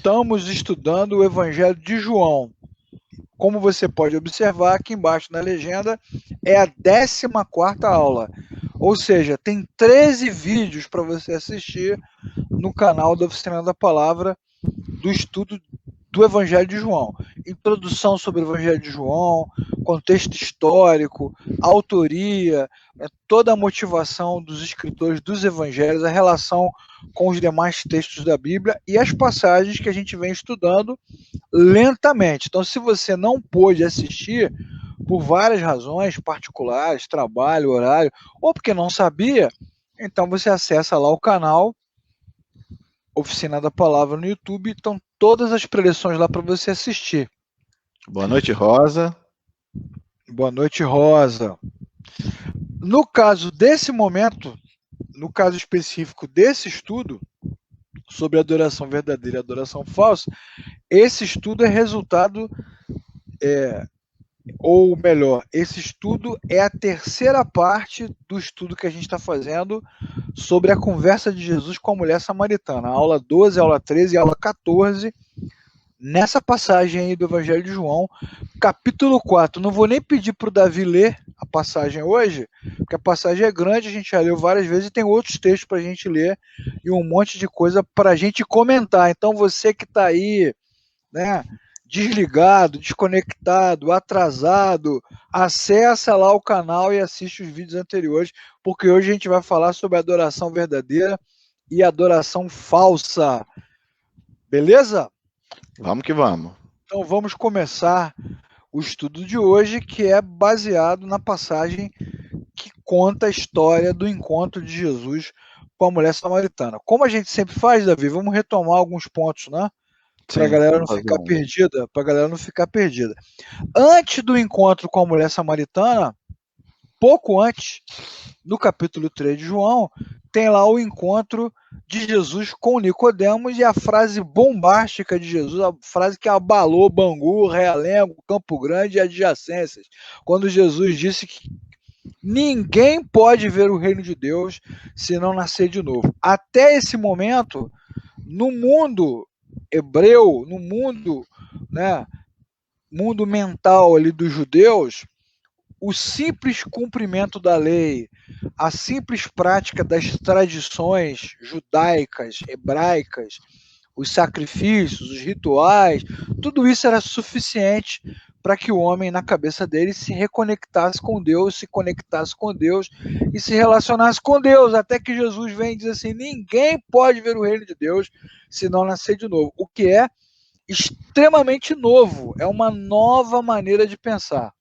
estamos estudando o Evangelho de João. Como você pode observar aqui embaixo na legenda, é a 14ª aula. Ou seja, tem 13 vídeos para você assistir no canal da Oficina da Palavra do estudo do Evangelho de João. Introdução sobre o Evangelho de João, contexto histórico, autoria, toda a motivação dos escritores dos evangelhos, a relação com os demais textos da Bíblia e as passagens que a gente vem estudando lentamente. Então, se você não pôde assistir por várias razões particulares, trabalho, horário, ou porque não sabia, então você acessa lá o canal Oficina da Palavra no YouTube, estão todas as preleções lá para você assistir. Boa noite, Rosa. Boa noite, Rosa. No caso desse momento, no caso específico desse estudo sobre adoração verdadeira e adoração falsa, esse estudo é resultado, ou melhor, esse estudo é a terceira parte do estudo que a gente está fazendo sobre a conversa de Jesus com a mulher samaritana. Aula 12, aula 13 e aula 14, nessa passagem aí do Evangelho de João, capítulo 4. Não vou nem pedir para o Davi ler a passagem hoje, porque a passagem é grande, a gente já leu várias vezes e tem outros textos para a gente ler e um monte de coisa para a gente comentar. Então você que está aí, né, desligado, desconectado, atrasado, acessa lá o canal e assiste os vídeos anteriores, porque hoje a gente vai falar sobre adoração verdadeira e adoração falsa. Beleza? Vamos que vamos. Então vamos começar o estudo de hoje, que é baseado na passagem que conta a história do encontro de Jesus com a mulher samaritana. Como a gente sempre faz, Davi, vamos retomar alguns pontos, né? Para a galera não ficar perdida, para a galera não ficar perdida. Antes do encontro com a mulher samaritana, pouco antes, no capítulo 3 de João, tem lá o encontro de Jesus com Nicodemos e a frase bombástica de Jesus, a frase que abalou Bangu, Realengo, Campo Grande e adjacências, quando Jesus disse que ninguém pode ver o reino de Deus se não nascer de novo. Até esse momento, no mundo hebreu, no mundo, né, mundo mental ali dos judeus, o simples cumprimento da lei, a simples prática das tradições judaicas, hebraicas, os sacrifícios, os rituais, tudo isso era suficiente para que o homem, na cabeça dele, se reconectasse com Deus, se conectasse com Deus e se relacionasse com Deus, até que Jesus vem e diz assim, ninguém pode ver o reino de Deus se não nascer de novo, o que é extremamente novo, é uma nova maneira de pensar.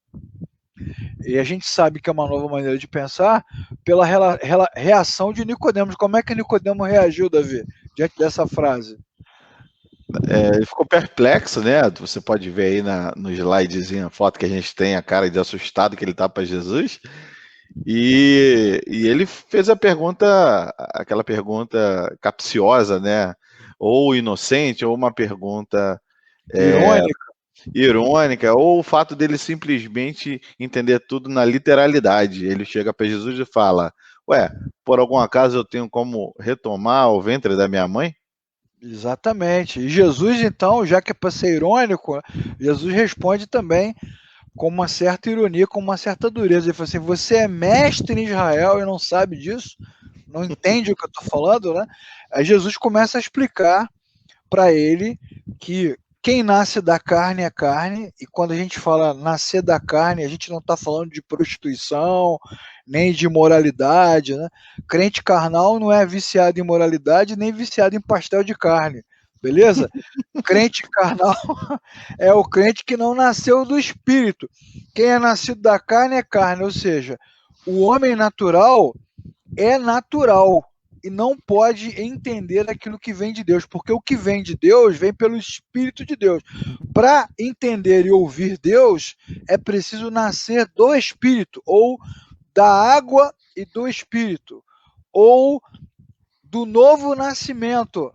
E a gente sabe que é uma nova maneira de pensar pela reação de Nicodemos. Como é que Nicodemos reagiu, Davi, diante dessa frase? Ele ficou perplexo, né? Você pode ver aí no slidezinho, a foto que a gente tem, a cara de assustado que ele tá para Jesus. E ele fez a pergunta, aquela pergunta capciosa, né? Ou inocente, ou uma pergunta irônica, ou o fato dele simplesmente entender tudo na literalidade. Ele chega para Jesus e fala, ué, por algum acaso eu tenho como retomar o ventre da minha mãe? Exatamente. E Jesus, então, já que é para ser irônico, Jesus responde também com uma certa ironia, com uma certa dureza. Ele fala assim, você é mestre em Israel e não sabe disso? Não entende o que eu estou falando, né? Aí Jesus começa a explicar para ele que quem nasce da carne é carne, e quando a gente fala nascer da carne, a gente não está falando de prostituição, nem de imoralidade, né? Crente carnal não é viciado em moralidade, nem viciado em pastel de carne, beleza? Crente carnal é o crente que não nasceu do espírito. Quem é nascido da carne é carne, ou seja, o homem natural é natural e não pode entender aquilo que vem de Deus, porque o que vem de Deus vem pelo Espírito de Deus. Para entender e ouvir Deus, é preciso nascer do Espírito, ou da água e do Espírito, ou do novo nascimento,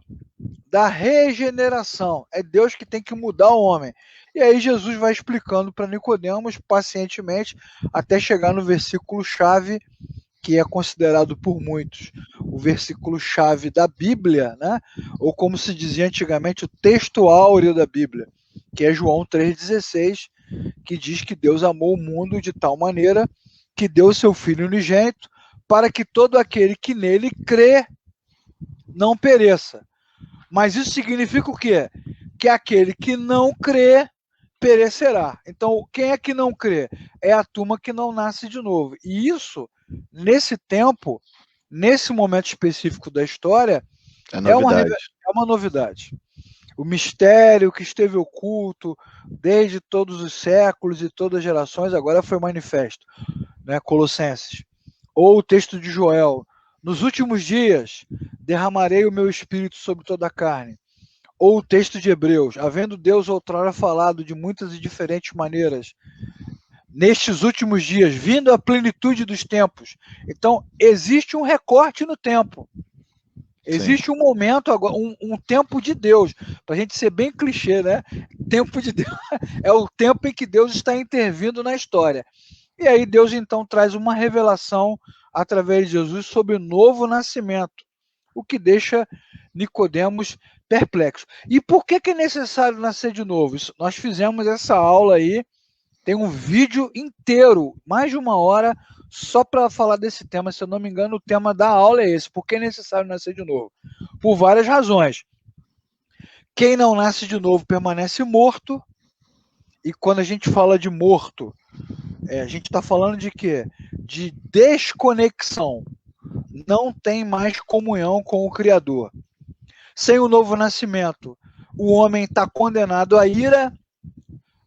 da regeneração. É Deus que tem que mudar o homem. E aí Jesus vai explicando para Nicodemos pacientemente, até chegar no versículo chave, que é considerado por muitos o versículo-chave da Bíblia, né? Ou como se dizia antigamente, o texto áureo da Bíblia, que é João 3,16, que diz que Deus amou o mundo de tal maneira que deu o seu Filho unigênito para que todo aquele que nele crê não pereça. Mas isso significa o quê? Que aquele que não crê perecerá. Então, quem é que não crê? É a turma que não nasce de novo. E isso, nesse tempo, nesse momento específico da história, é uma novidade. O mistério que esteve oculto desde todos os séculos e todas as gerações agora foi manifesto, né? Colossenses. Ou o texto de Joel: nos últimos dias derramarei o meu espírito sobre toda a carne. Ou o texto de Hebreus: havendo Deus outrora falado de muitas e diferentes maneiras, nestes últimos dias, vindo a plenitude dos tempos. Então, existe um recorte no tempo. Existe um momento agora, um tempo de Deus, para a gente ser bem clichê, né? Tempo de Deus é o tempo em que Deus está intervindo na história. E aí Deus então traz uma revelação através de Jesus sobre o novo nascimento, o que deixa Nicodemos perplexo. E por que é necessário nascer de novo? Nós fizemos essa aula aí, tem um vídeo inteiro, mais de 1 hora, só para falar desse tema. Se eu não me engano, o tema da aula é esse: por que é necessário nascer de novo? Por várias razões. Quem não nasce de novo permanece morto, e quando a gente fala de morto, a gente está falando de quê? De desconexão. Não tem mais comunhão com o Criador. Sem o novo nascimento, o homem está condenado à ira,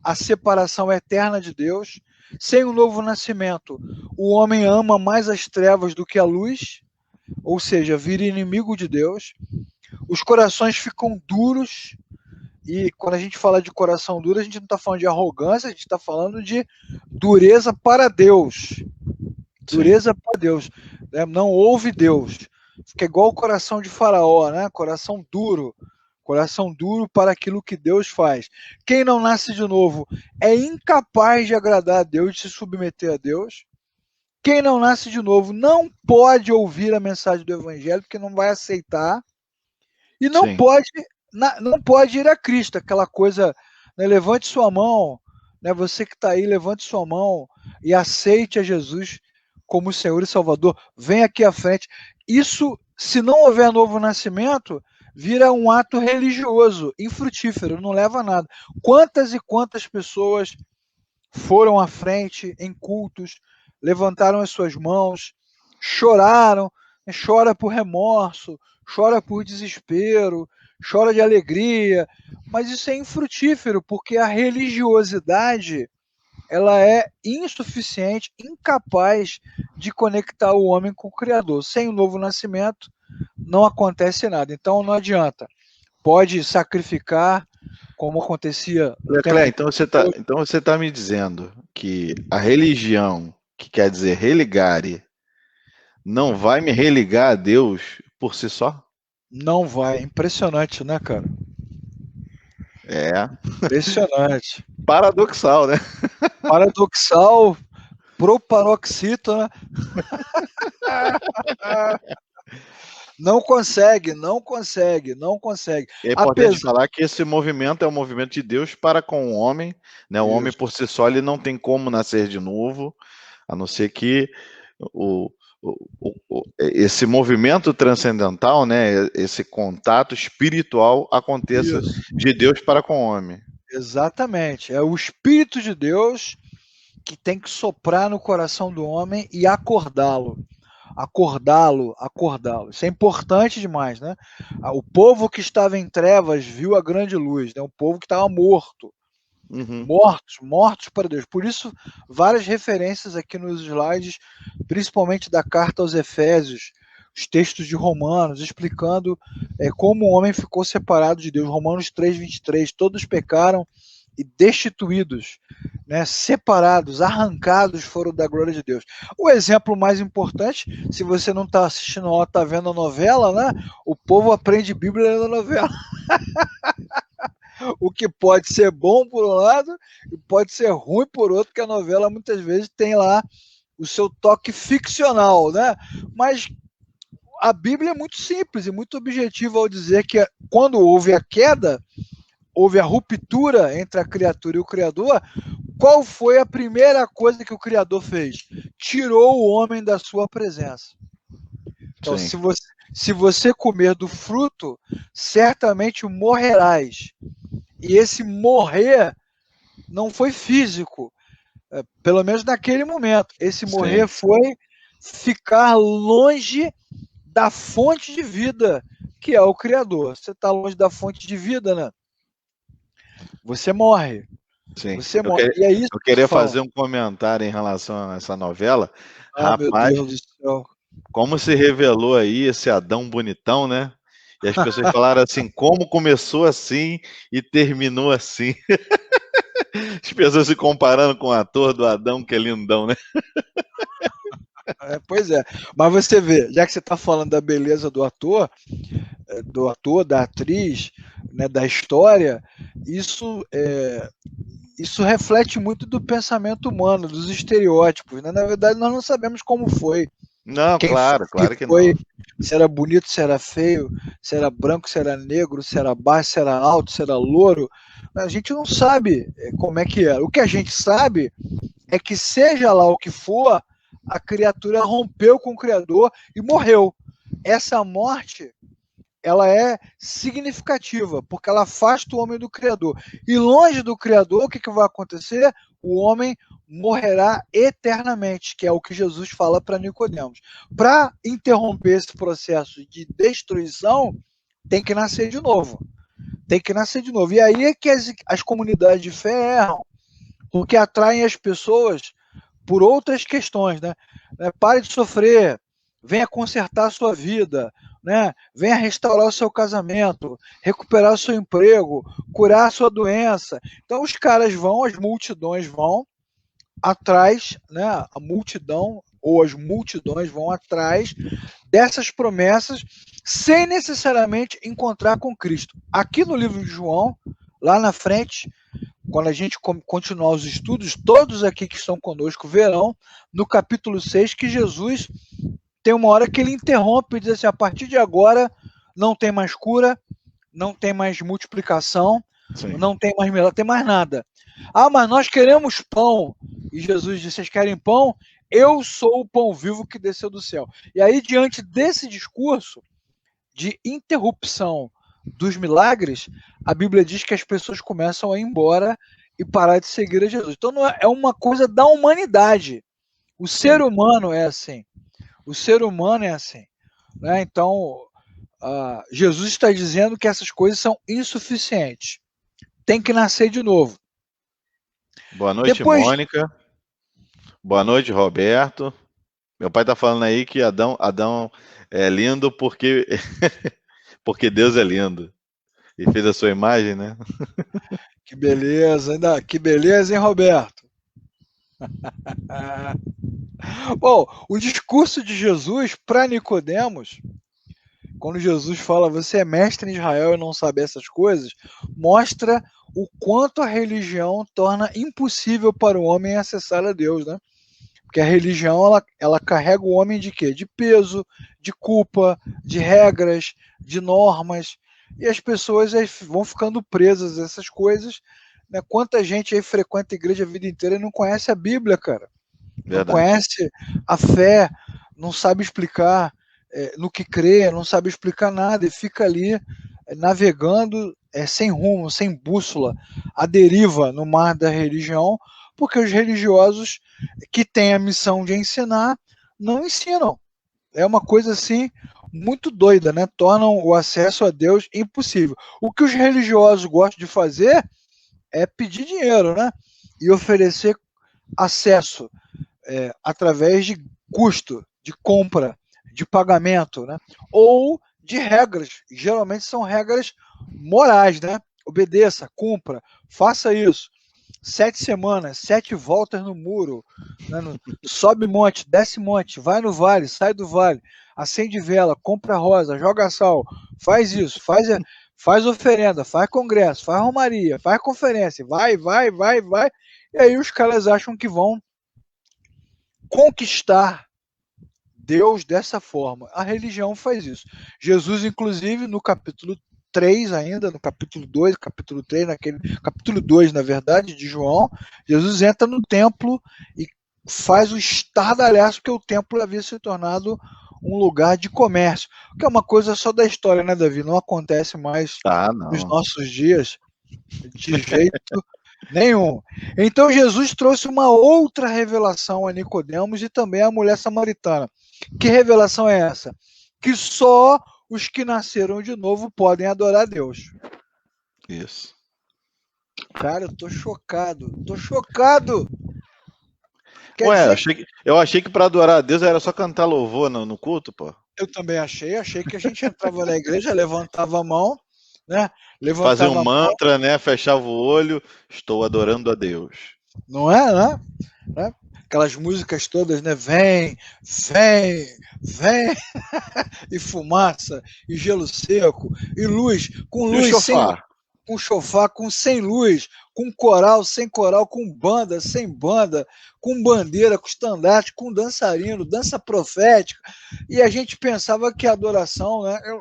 à separação eterna de Deus. Sem o novo nascimento, o homem ama mais as trevas do que a luz, ou seja, vira inimigo de Deus. Os corações ficam duros, e quando a gente fala de coração duro, a gente não está falando de arrogância, a gente está falando de dureza para Deus. Dureza para Deus. Não ouve Deus. Fica igual o coração de Faraó, né? Coração duro para aquilo que Deus faz. Quem não nasce de novo é incapaz de agradar a Deus, de se submeter a Deus. Quem não nasce de novo não pode ouvir a mensagem do Evangelho, porque não vai aceitar. E não pode ir a Cristo, aquela coisa, né? Levante sua mão, né? Você que está aí, levante sua mão e aceite a Jesus como Senhor e Salvador. Vem aqui à frente. Isso, se não houver novo nascimento, vira um ato religioso, infrutífero, não leva a nada. Quantas e quantas pessoas foram à frente em cultos, levantaram as suas mãos, choraram, chora por remorso, chora por desespero, chora de alegria, mas isso é infrutífero, porque a religiosidade ela é insuficiente, incapaz de conectar o homem com o Criador. Sem o novo nascimento, não acontece nada. Então não adianta. Pode sacrificar, como acontecia no Leclerc, então você tá me dizendo que a religião, que quer dizer religare, não vai me religar a Deus por si só? Não vai. Impressionante, né, cara? É. Impressionante. Paradoxal, né? Paradoxal, proparoxítona. Não consegue. É importante falar que esse movimento é um movimento de Deus para com o homem, né? O homem por si só ele não tem como nascer de novo, a não ser que esse movimento transcendental, né? Esse contato espiritual aconteça de Deus para com o homem. Exatamente. É o Espírito de Deus que tem que soprar no coração do homem e acordá-lo. Isso é importante demais, né? O povo que estava em trevas viu a grande luz, né? O povo que estava morto. Mortos para Deus. Por isso, várias referências aqui nos slides, principalmente da carta aos Efésios, os textos de Romanos, explicando como o homem ficou separado de Deus. Romanos 3:23, todos pecaram e destituídos, né, separados, arrancados foram da glória de Deus. O exemplo mais importante, se você não está assistindo ou está vendo a novela, né, o povo aprende Bíblia lendo a novela. O que pode ser bom por um lado e pode ser ruim por outro, porque a novela muitas vezes tem lá o seu toque ficcional, né? Mas a Bíblia é muito simples e muito objetiva ao dizer que quando houve a queda, houve a ruptura entre a criatura e o Criador. Qual foi a primeira coisa que o Criador fez? Tirou o homem da sua presença. Então, se você comer do fruto, certamente morrerás. E esse morrer não foi físico, pelo menos naquele momento. Esse morrer foi ficar longe da fonte de vida, que é o Criador. Você está longe da fonte de vida, né? Você morre. Sim. Você morre. E é isso eu queria fazer um comentário em relação a essa novela. Meu Deus do céu. Como se revelou aí esse Adão bonitão, né? E as pessoas falaram assim, como começou assim e terminou assim. As pessoas se comparando com o ator do Adão, que é lindão, né? Pois é. Mas você vê, já que você está falando da beleza do ator, da atriz, né, da história, isso reflete muito do pensamento humano, dos estereótipos. Né? Na verdade, nós não sabemos como foi. Não, claro que foi, não. Se era bonito, se era feio, se era branco, se era negro, se era baixo, se era alto, se era louro. A gente não sabe como é que era. O que a gente sabe é que, seja lá o que for, a criatura rompeu com o Criador e morreu. Essa morte, ela é significativa, porque ela afasta o homem do Criador. E longe do Criador, o que vai acontecer? O homem morrerá eternamente, que é o que Jesus fala para Nicodemos. Para interromper esse processo de destruição, tem que nascer de novo. Tem que nascer de novo. E aí é que as comunidades de fé erram, porque atraem as pessoas por outras questões, né? Pare de sofrer, venha consertar a sua vida, né? Venha restaurar o seu casamento, recuperar o seu emprego, curar a sua doença. Então os caras vão, as multidões vão atrás, né? A multidão ou as multidões vão atrás dessas promessas sem necessariamente encontrar com Cristo. Aqui no livro de João, lá na frente, quando a gente continuar os estudos, todos aqui que estão conosco verão, no capítulo 6, que Jesus tem uma hora que ele interrompe e diz assim, a partir de agora não tem mais cura, não tem mais multiplicação, não tem mais milagre, não tem mais nada. Mas nós queremos pão. E Jesus disse, vocês querem pão? Eu sou o pão vivo que desceu do céu. E aí, diante desse discurso de interrupção dos milagres, a Bíblia diz que as pessoas começam a ir embora e parar de seguir a Jesus. Então não é uma coisa da humanidade. O ser humano é assim. O ser humano é assim. Né? Então, Jesus está dizendo que essas coisas são insuficientes. Tem que nascer de novo. Boa noite, Mônica. Boa noite, Roberto. Meu pai está falando aí que Adão é lindo porque Deus é lindo. E fez a sua imagem, né? Que beleza, hein, Roberto? Bom, o discurso de Jesus para Nicodemos, quando Jesus fala, você é mestre em Israel e não sabe essas coisas, mostra o quanto a religião torna impossível para o homem acessar a Deus, né? Porque a religião, ela carrega o homem de quê? De peso, de culpa, de regras, de normas, e as pessoas aí vão ficando presas a essas coisas, né? Quanta gente aí frequenta a igreja a vida inteira e não conhece a Bíblia, cara. Não conhece a fé, não sabe explicar no que crê, não sabe explicar nada e fica ali navegando sem rumo, sem bússola, à deriva no mar da religião, porque os religiosos que têm a missão de ensinar não ensinam. É uma coisa assim muito doida, né? Tornam o acesso a Deus impossível. O que os religiosos gostam de fazer é pedir dinheiro, né? E oferecer acesso através de custo, de compra, de pagamento, né? Ou de regras. Geralmente são regras morais, né? Obedeça, cumpra, faça isso. 7 semanas, 7 voltas no muro, né? Sobe monte, desce monte, vai no vale, sai do vale, acende vela, compra rosa, joga sal, faz isso, faz oferenda, faz congresso, faz romaria, faz conferência, vai. E aí os caras acham que vão conquistar Deus dessa forma. A religião faz isso. Jesus, inclusive, no capítulo 3 ainda, no capítulo 2, capítulo 3, capítulo 2, na verdade, de João, Jesus entra no templo e faz o estardalhaço que o templo havia se tornado um lugar de comércio, que é uma coisa só da história, né, Davi? Não acontece mais nos não. nossos dias de jeito nenhum. Então Jesus trouxe uma outra revelação a Nicodemos e também à mulher samaritana. Que revelação é essa? Que só os que nasceram de novo podem adorar a Deus. Isso. Cara, eu tô chocado. Tô chocado. Quer Ué, dizer, eu achei que para adorar a Deus era só cantar louvor no culto, pô. eu também achei que a gente entrava na igreja, levantava a mão, né? Fazer um Levantava a mão, mantra, né? Fechava o olho, estou adorando a Deus. não é, né? Aquelas músicas todas, né? Vem, vem, vem, e fumaça, e gelo seco, e E o luz, sem chofar? com chofar, com sem luz, com coral, sem coral, com banda, sem banda, com bandeira, com estandarte, com dançarino, dança profética. E a gente pensava que a adoração, né? Eu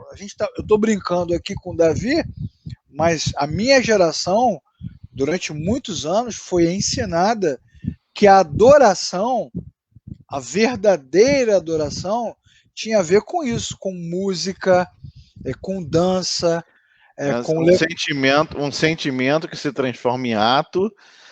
estou brincando aqui com o Davi, mas a minha geração, durante muitos anos, foi ensinada que a adoração, a verdadeira adoração, tinha a ver com isso, com música, com dança, com Um sentimento que se transforma em ato,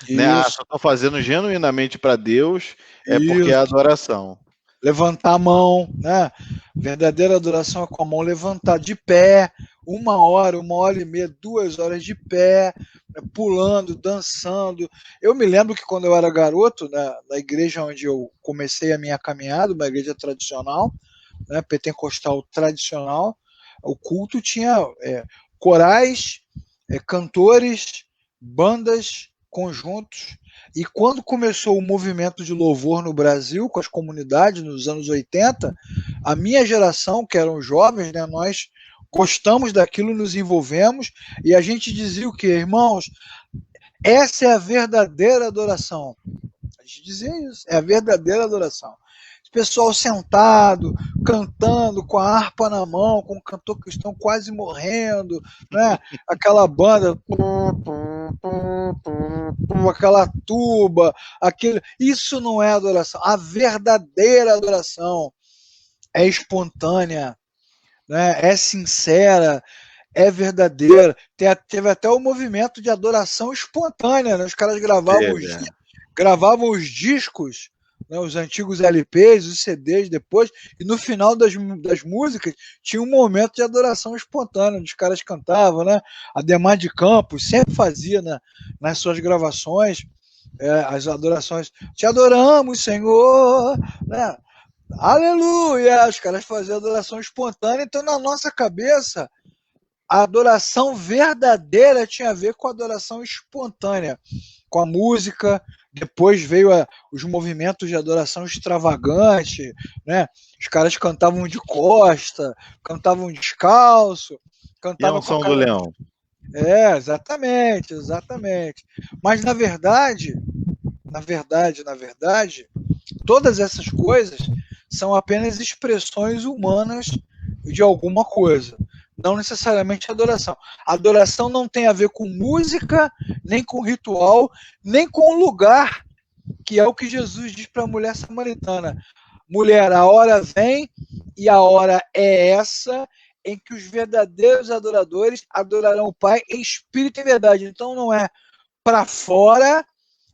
né? Ah, isso, se eu estou fazendo genuinamente para Deus, é porque é isso. adoração. Levantar a mão, né? Verdadeira adoração é com a mão levantada, de pé, 1 hora, 1 hora e meia, 2 horas de pé, né? Pulando, dançando. Eu me lembro que quando eu era garoto, né, na igreja onde eu comecei a minha caminhada, uma igreja tradicional, né, pentecostal tradicional, o culto tinha corais, cantores, bandas, conjuntos. E quando começou o movimento de louvor no Brasil, com as comunidades, nos anos 80, a minha geração, que eram jovens, né, nós gostamos daquilo, nos envolvemos, e a gente dizia o quê? Irmãos, essa é a verdadeira adoração. A gente dizia isso, é a verdadeira adoração. Pessoal sentado, cantando, com a harpa na mão, com o cantor cristão quase morrendo, né? Aquela banda, aquela tuba, aquele. Isso não é adoração. A verdadeira adoração é espontânea, né? É sincera, é verdadeira. Teve até o movimento de adoração espontânea, né? Os caras Teve. gravavam os discos, né, os antigos LPs, os CDs depois, e no final das músicas tinha um momento de adoração espontânea, onde os caras cantavam, né? Ademar de Campos sempre fazia, né, nas suas gravações as adorações. Te adoramos, Senhor, né? Aleluia! Os caras faziam adoração espontânea, então na nossa cabeça a adoração verdadeira tinha a ver com a adoração espontânea, com a música. Depois veio os movimentos de adoração extravagante, né? Os caras cantavam de costa, cantavam descalço, E a cantavam com a unção do cara. leão? Exatamente, exatamente. Mas na verdade, todas essas coisas são apenas expressões humanas de alguma coisa, não necessariamente adoração. A adoração não tem a ver com música, nem com ritual, nem com lugar, que é o que Jesus diz para a mulher samaritana. Mulher, a hora vem e a hora é essa em que os verdadeiros adoradores adorarão o Pai em espírito e verdade. Então não é para fora,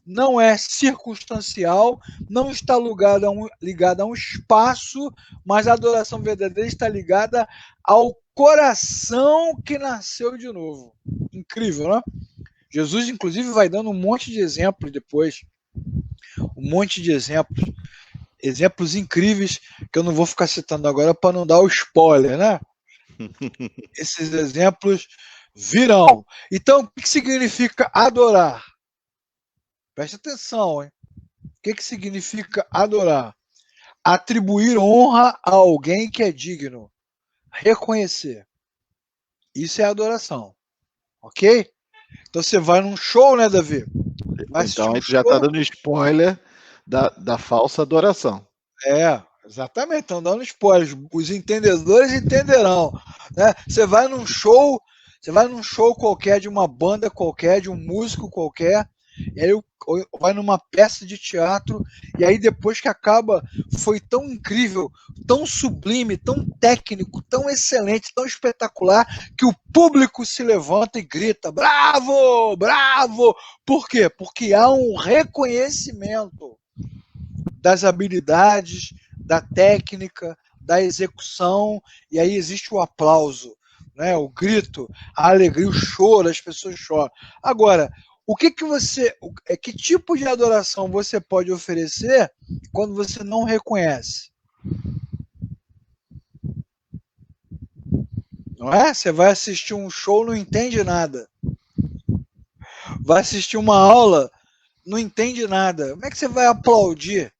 não é circunstancial, não está ligada a um espaço, mas a adoração verdadeira está ligada ao coração que nasceu de novo. Incrível, né? Jesus, inclusive, vai dando um monte de exemplos depois. Um monte de exemplos. Exemplos incríveis que eu não vou ficar citando agora para não dar o spoiler, né? Esses exemplos virão. Então, o que significa adorar? Preste atenção, hein? O que significa adorar? Atribuir honra a alguém que é digno. Reconhecer. Isso é adoração. Ok? Então você vai num show, né, Davi? Vai assistir Então a um gente já está show. dando spoiler da falsa adoração. Exatamente, estão dando spoilers. Os entendedores entenderão, né? Você vai num show qualquer de uma banda qualquer, de um músico qualquer, e aí vai numa peça de teatro, e aí depois que acaba, foi tão incrível, tão sublime, tão técnico, tão excelente, tão espetacular, que o público se levanta e grita: bravo, bravo! Por quê? Porque há um reconhecimento das habilidades, da técnica, da execução, e aí existe o aplauso, né? O grito, a alegria, o choro, as pessoas choram. Agora, que tipo de adoração você pode oferecer quando você não reconhece? Não é? Você vai assistir um show, não entende nada. Vai assistir uma aula, não entende nada. Como é que você vai aplaudir?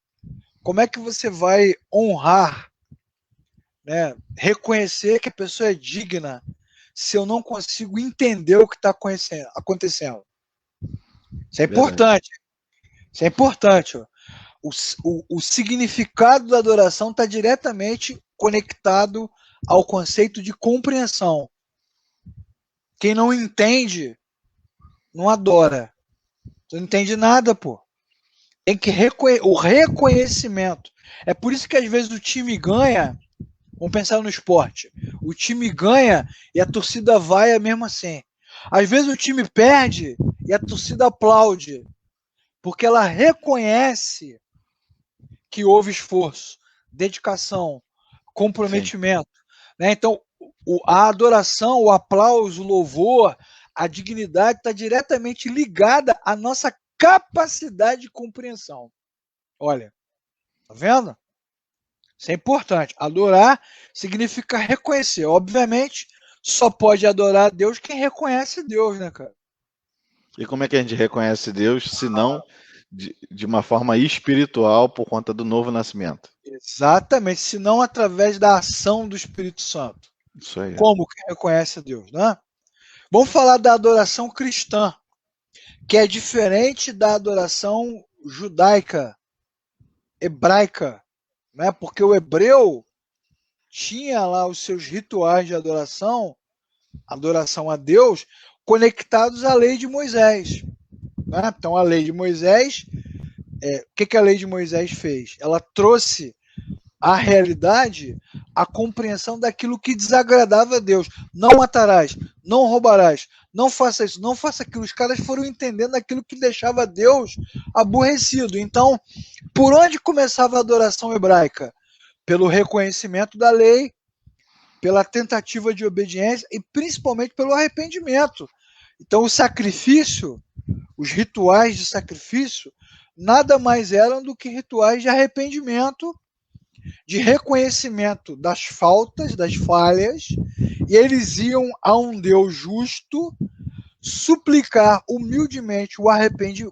Como é que você vai honrar, né? Reconhecer que a pessoa é digna se eu não consigo entender o que está acontecendo? Isso é Verdade. importante. Isso é importante. Ó. O significado da adoração está diretamente conectado ao conceito de compreensão. Quem não entende, não adora. Você não entende nada, pô. Tem que o reconhecimento. É por isso que às vezes o time ganha. Vamos pensar no esporte. O time ganha e a torcida vai mesmo assim. Às vezes o time perde e a torcida aplaude, porque ela reconhece que houve esforço, dedicação, Sim. comprometimento. Né? Então, a adoração, o aplauso, o louvor, a dignidade está diretamente ligada à nossa capacidade de compreensão. Olha, tá vendo? Isso é importante. Adorar significa reconhecer. Obviamente, só pode adorar a Deus quem reconhece Deus, né, cara? E como é que a gente reconhece Deus, se não de uma forma espiritual por conta do novo nascimento? Exatamente, se não através da ação do Espírito Santo. Isso aí. Como que reconhece Deus, né? Vamos falar da adoração cristã, que é diferente da adoração judaica, hebraica, né? Porque o hebreu tinha lá os seus rituais de adoração a Deus, conectados à lei de Moisés. Né? Então, a lei de Moisés, o que a lei de Moisés fez? Ela trouxe à realidade a compreensão daquilo que desagradava a Deus. Não matarás, não roubarás, não faça isso, não faça aquilo. Os caras foram entendendo aquilo que deixava Deus aborrecido. Então, por onde começava a adoração hebraica? Pelo reconhecimento da lei, pela tentativa de obediência e principalmente pelo arrependimento. Então, o sacrifício, os rituais de sacrifício, nada mais eram do que rituais de arrependimento, de reconhecimento das faltas, das falhas, e eles iam a um Deus justo suplicar humildemente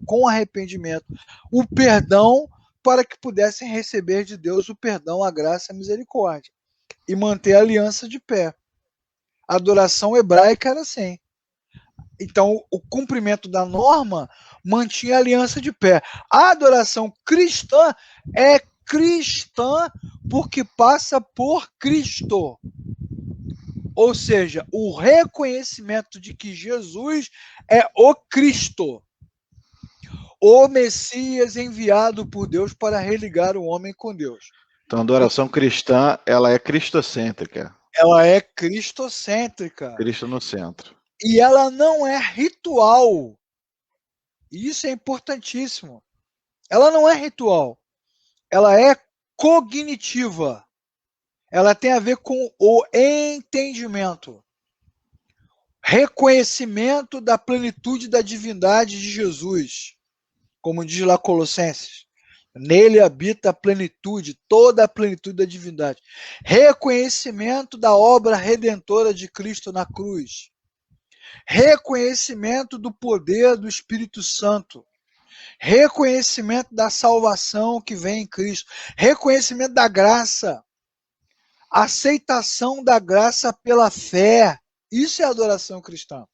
com arrependimento o perdão para que pudessem receber de Deus o perdão, a graça e a misericórdia e manter a aliança de pé. A adoração hebraica era assim. Então, o cumprimento da norma mantinha a aliança de pé. A adoração cristã é cristã porque passa por Cristo. Ou seja, o reconhecimento de que Jesus é o Cristo, o Messias enviado por Deus para religar o homem com Deus. Então, a adoração cristã, ela é cristocêntrica. Ela é cristocêntrica. Cristo no centro. E ela não é ritual. Isso é importantíssimo. Ela não é ritual. Ela é cognitiva. Ela tem a ver com o entendimento. Reconhecimento da plenitude da divindade de Jesus. Como diz lá Colossenses. Nele habita a plenitude, toda a plenitude da divindade. Reconhecimento da obra redentora de Cristo na cruz. Reconhecimento do poder do Espírito Santo. Reconhecimento da salvação que vem em Cristo. Reconhecimento da graça. Aceitação da graça pela fé. Isso é adoração cristã.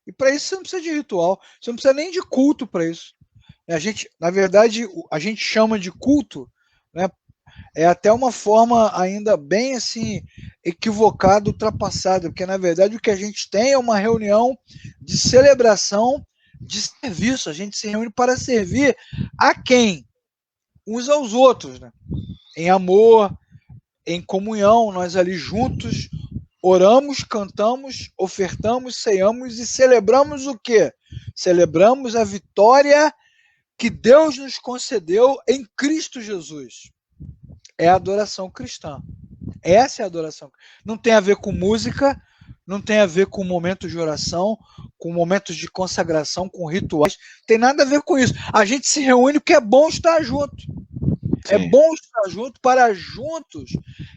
E para isso você não precisa de ritual, você não precisa nem de culto para isso. A gente, na verdade, a gente chama de culto, né, é até uma forma ainda bem assim equivocada, ultrapassada, porque na verdade o que a gente tem é uma reunião de celebração, de serviço. A gente se reúne para servir a quem? Uns aos outros, né? Em amor, em comunhão, nós ali juntos oramos, cantamos, ofertamos, ceiamos e celebramos o quê? Celebramos a vitória que Deus nos concedeu em Cristo Jesus. É a adoração cristã. Essa é a adoração. Não tem a ver com música, não tem a ver com momentos de oração, com momentos de consagração, com rituais. Tem nada a ver com isso. A gente se reúne porque é bom estar junto. É Sim. bom estar junto para juntos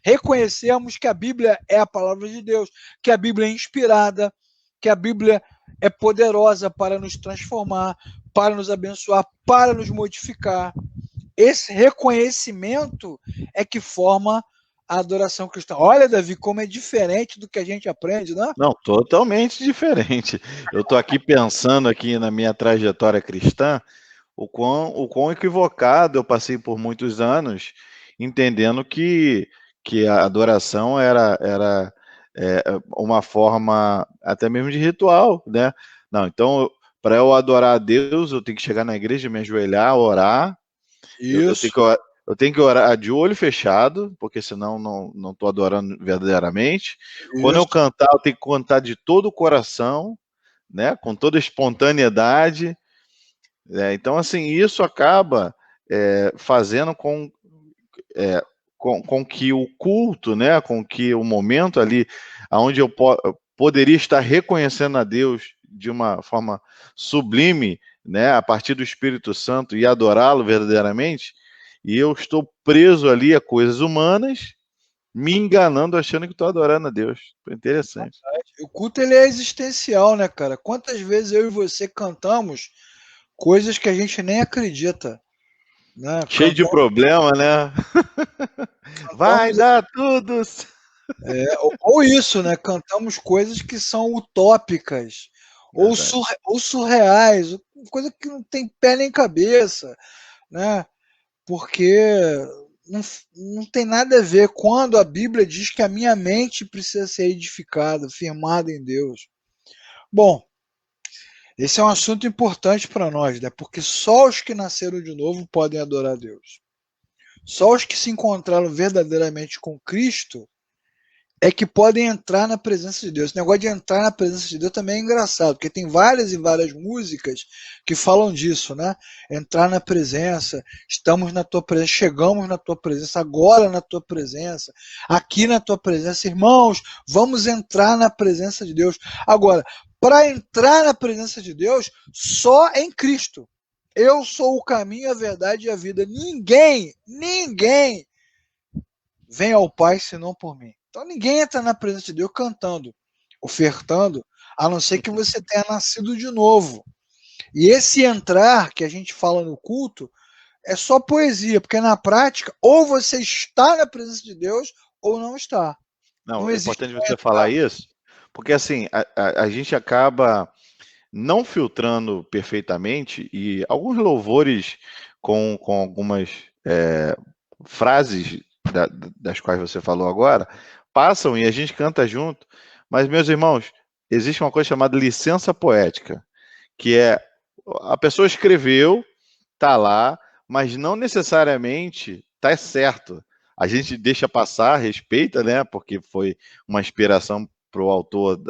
reconhecermos que a Bíblia é a palavra de Deus, que a Bíblia é inspirada, que a Bíblia é poderosa para nos transformar, para nos abençoar, para nos modificar. Esse reconhecimento é que forma a adoração cristã. Olha, Davi, como é diferente do que a gente aprende, né? Não, totalmente diferente. Eu estou aqui pensando aqui na minha trajetória cristã, o quão equivocado eu passei por muitos anos, entendendo que a adoração era uma forma até mesmo de ritual, né? Não, então, para eu adorar a Deus, eu tenho que chegar na igreja, me ajoelhar, orar. Isso, Eu tenho que orar de olho fechado, porque senão não estou adorando verdadeiramente. Quando eu isso. cantar, eu tenho que cantar de todo o coração, né? Com toda a espontaneidade. Então, assim, isso acaba fazendo com que o culto, né? Com que o momento ali, onde eu poderia estar reconhecendo a Deus de uma forma sublime, né? A partir do Espírito Santo e adorá-lo verdadeiramente, e eu estou preso ali a coisas humanas, me enganando, achando que estou adorando a Deus. Foi interessante. O culto ele é existencial, né, cara? Quantas vezes eu e você cantamos coisas que a gente nem acredita, né? Cheio de problema, né? Vai Cantamos dar tudo. ou isso, né? Cantamos coisas que são utópicas ou, Verdade. ou surreais, coisa que não tem pé nem cabeça, né? Porque não, não tem nada a ver quando a Bíblia diz que a minha mente precisa ser edificada, firmada em Deus. Bom, esse é um assunto importante para nós, né? Porque só os que nasceram de novo podem adorar a Deus. Só os que se encontraram verdadeiramente com Cristo é que podem entrar na presença de Deus. Esse negócio de entrar na presença de Deus também é engraçado, porque tem várias e várias músicas que falam disso, né? Entrar na presença, estamos na tua presença, chegamos na tua presença, agora na tua presença, aqui na tua presença. Irmãos, vamos entrar na presença de Deus. Agora, para entrar na presença de Deus, só em Cristo. Eu sou o caminho, a verdade e a vida. Ninguém vem ao Pai senão por mim. Então ninguém entra na presença de Deus cantando, ofertando, a não ser que você tenha nascido de novo. E esse entrar que a gente fala no culto é só poesia, porque na prática, ou você está na presença de Deus ou não está. Não, Não é existe importante você falar entrar. isso, porque assim, a gente acaba não filtrando perfeitamente e alguns louvores com algumas frases das quais você falou agora passam e a gente canta junto, mas meus irmãos, existe uma coisa chamada licença poética, que é a pessoa escreveu, tá lá, mas não necessariamente tá certo. A gente deixa passar, respeita, né? Porque foi uma inspiração para o autor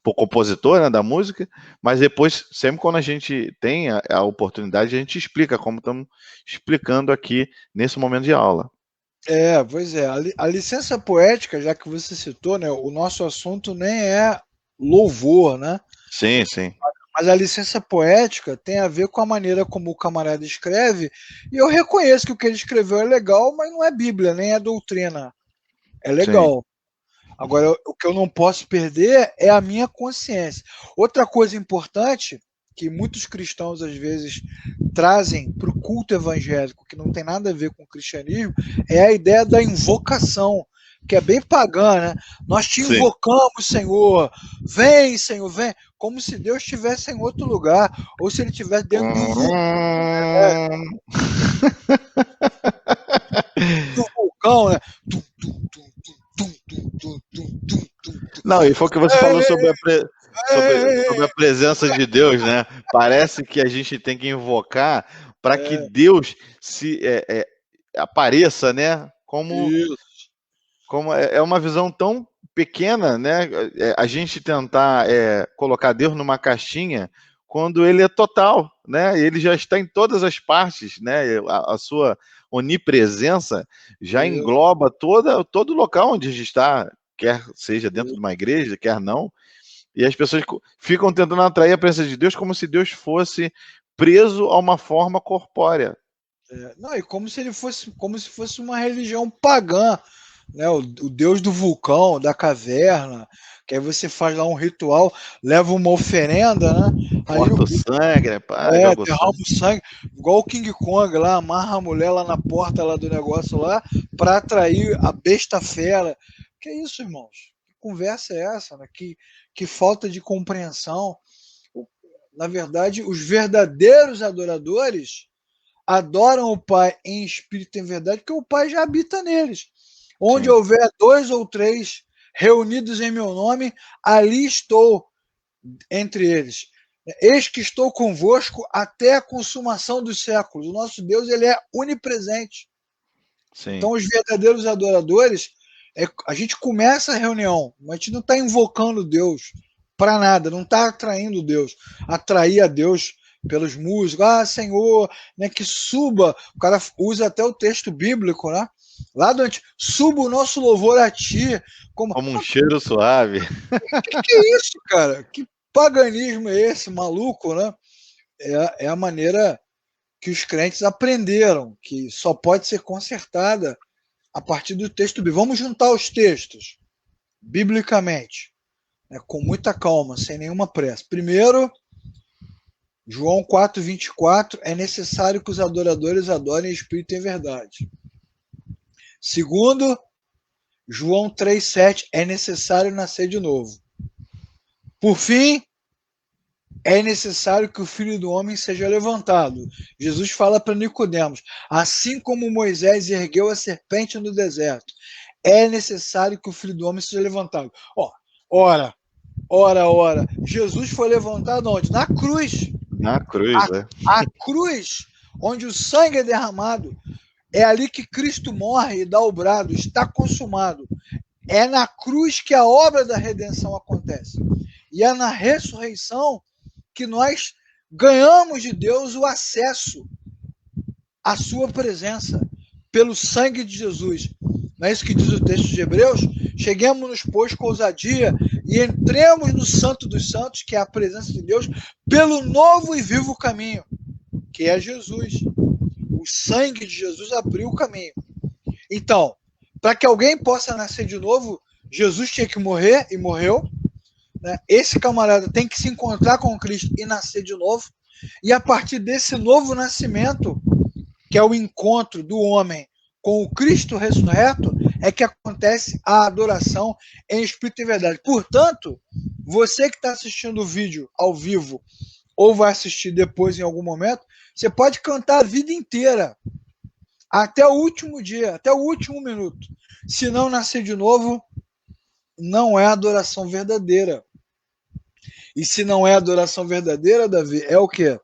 para o compositor, né, da música, mas depois, sempre quando a gente tem a oportunidade, a gente explica, como estamos explicando aqui nesse momento de aula. Pois é. A licença poética, já que você citou, né? O nosso assunto nem é louvor, né? Sim, sim. Mas a licença poética tem a ver com a maneira como o camarada escreve, e eu reconheço que o que ele escreveu é legal, mas não é Bíblia, nem é doutrina. É Sim. legal. Agora, o que eu não posso perder é a minha consciência. Outra coisa importante que muitos cristãos às vezes trazem para o culto evangélico, que não tem nada a ver com o cristianismo, é a ideia da invocação, que é bem pagã, né? Nós te Sim. invocamos, Senhor, vem, como se Deus estivesse em outro lugar, ou se ele estivesse dentro de um vulcão. Do vulcão, né? Não, e foi o que você falou sobre sobre a presença de Deus, né? Parece que a gente tem que invocar para que Deus se apareça, né? Isso. Como é uma visão tão pequena, né? A gente tentar colocar Deus numa caixinha quando ele é total, né? Ele já está em todas as partes, né? A sua onipresença já Isso. engloba todo local onde a gente está, quer seja dentro de uma igreja, quer não. E as pessoas ficam tentando atrair a presença de Deus como se Deus fosse preso a uma forma corpórea. Não, e como se ele fosse, como se fosse uma religião pagã, né? O deus do vulcão, da caverna, que aí você faz lá um ritual, leva uma oferenda, né? Aí Corta o sangue, né? Pá, joga o derrama sangue. o sangue, igual o King Kong lá, amarra a mulher lá na porta lá do negócio lá, para atrair a besta fera. Que é isso, irmãos? Que conversa é essa, né? Que falta de compreensão. Na verdade, os verdadeiros adoradores adoram o Pai em espírito e em verdade, porque o Pai já habita neles. Onde Sim. houver 2 ou 3 reunidos em meu nome, ali estou entre eles. Eis que estou convosco até a consumação dos séculos. O nosso Deus, ele é onipresente. Sim. Então, os verdadeiros adoradores, a gente começa a reunião, mas a gente não está invocando Deus para nada, não está atraindo Deus. Atrair a Deus pelos músicos, Senhor, né, que suba. O cara usa até o texto bíblico, né? Lá do antigo, suba o nosso louvor a ti. Como um cheiro suave. Que é isso, cara? Que paganismo é esse, maluco, né? É a maneira que os crentes aprenderam, que só pode ser consertada a partir do texto bíblico. Vamos juntar os textos, biblicamente, né, com muita calma, sem nenhuma pressa. Primeiro, João 4:24, é necessário que os adoradores adorem em espírito e em verdade. Segundo, João 3:7, é necessário nascer de novo. Por fim, é necessário que o Filho do Homem seja levantado. Jesus fala para Nicodemos, assim como Moisés ergueu a serpente no deserto, é necessário que o Filho do Homem seja levantado. Ora, Jesus foi levantado onde? Na cruz. Na cruz, né? A cruz, onde o sangue é derramado, é ali que Cristo morre e dá o brado, está consumado. É na cruz que a obra da redenção acontece. E é na ressurreição que nós ganhamos de Deus o acesso à sua presença pelo sangue de Jesus. Não é isso que diz o texto de Hebreus? Cheguemos-nos, pois, com ousadia e entremos no Santo dos Santos, que é a presença de Deus, pelo novo e vivo caminho, que é Jesus. O sangue de Jesus abriu o caminho. Então, para que alguém possa nascer de novo, Jesus tinha que morrer e morreu. Né? Esse camarada tem que se encontrar com Cristo e nascer de novo. E a partir desse novo nascimento, que é o encontro do homem com o Cristo ressurreto, é que acontece a adoração em espírito e verdade. Portanto, você que está assistindo o vídeo ao vivo ou vai assistir depois em algum momento, você pode cantar a vida inteira, até o último dia, até o último minuto. Se não nascer de novo, não é adoração verdadeira. E se não é adoração verdadeira, Davi, é o quê?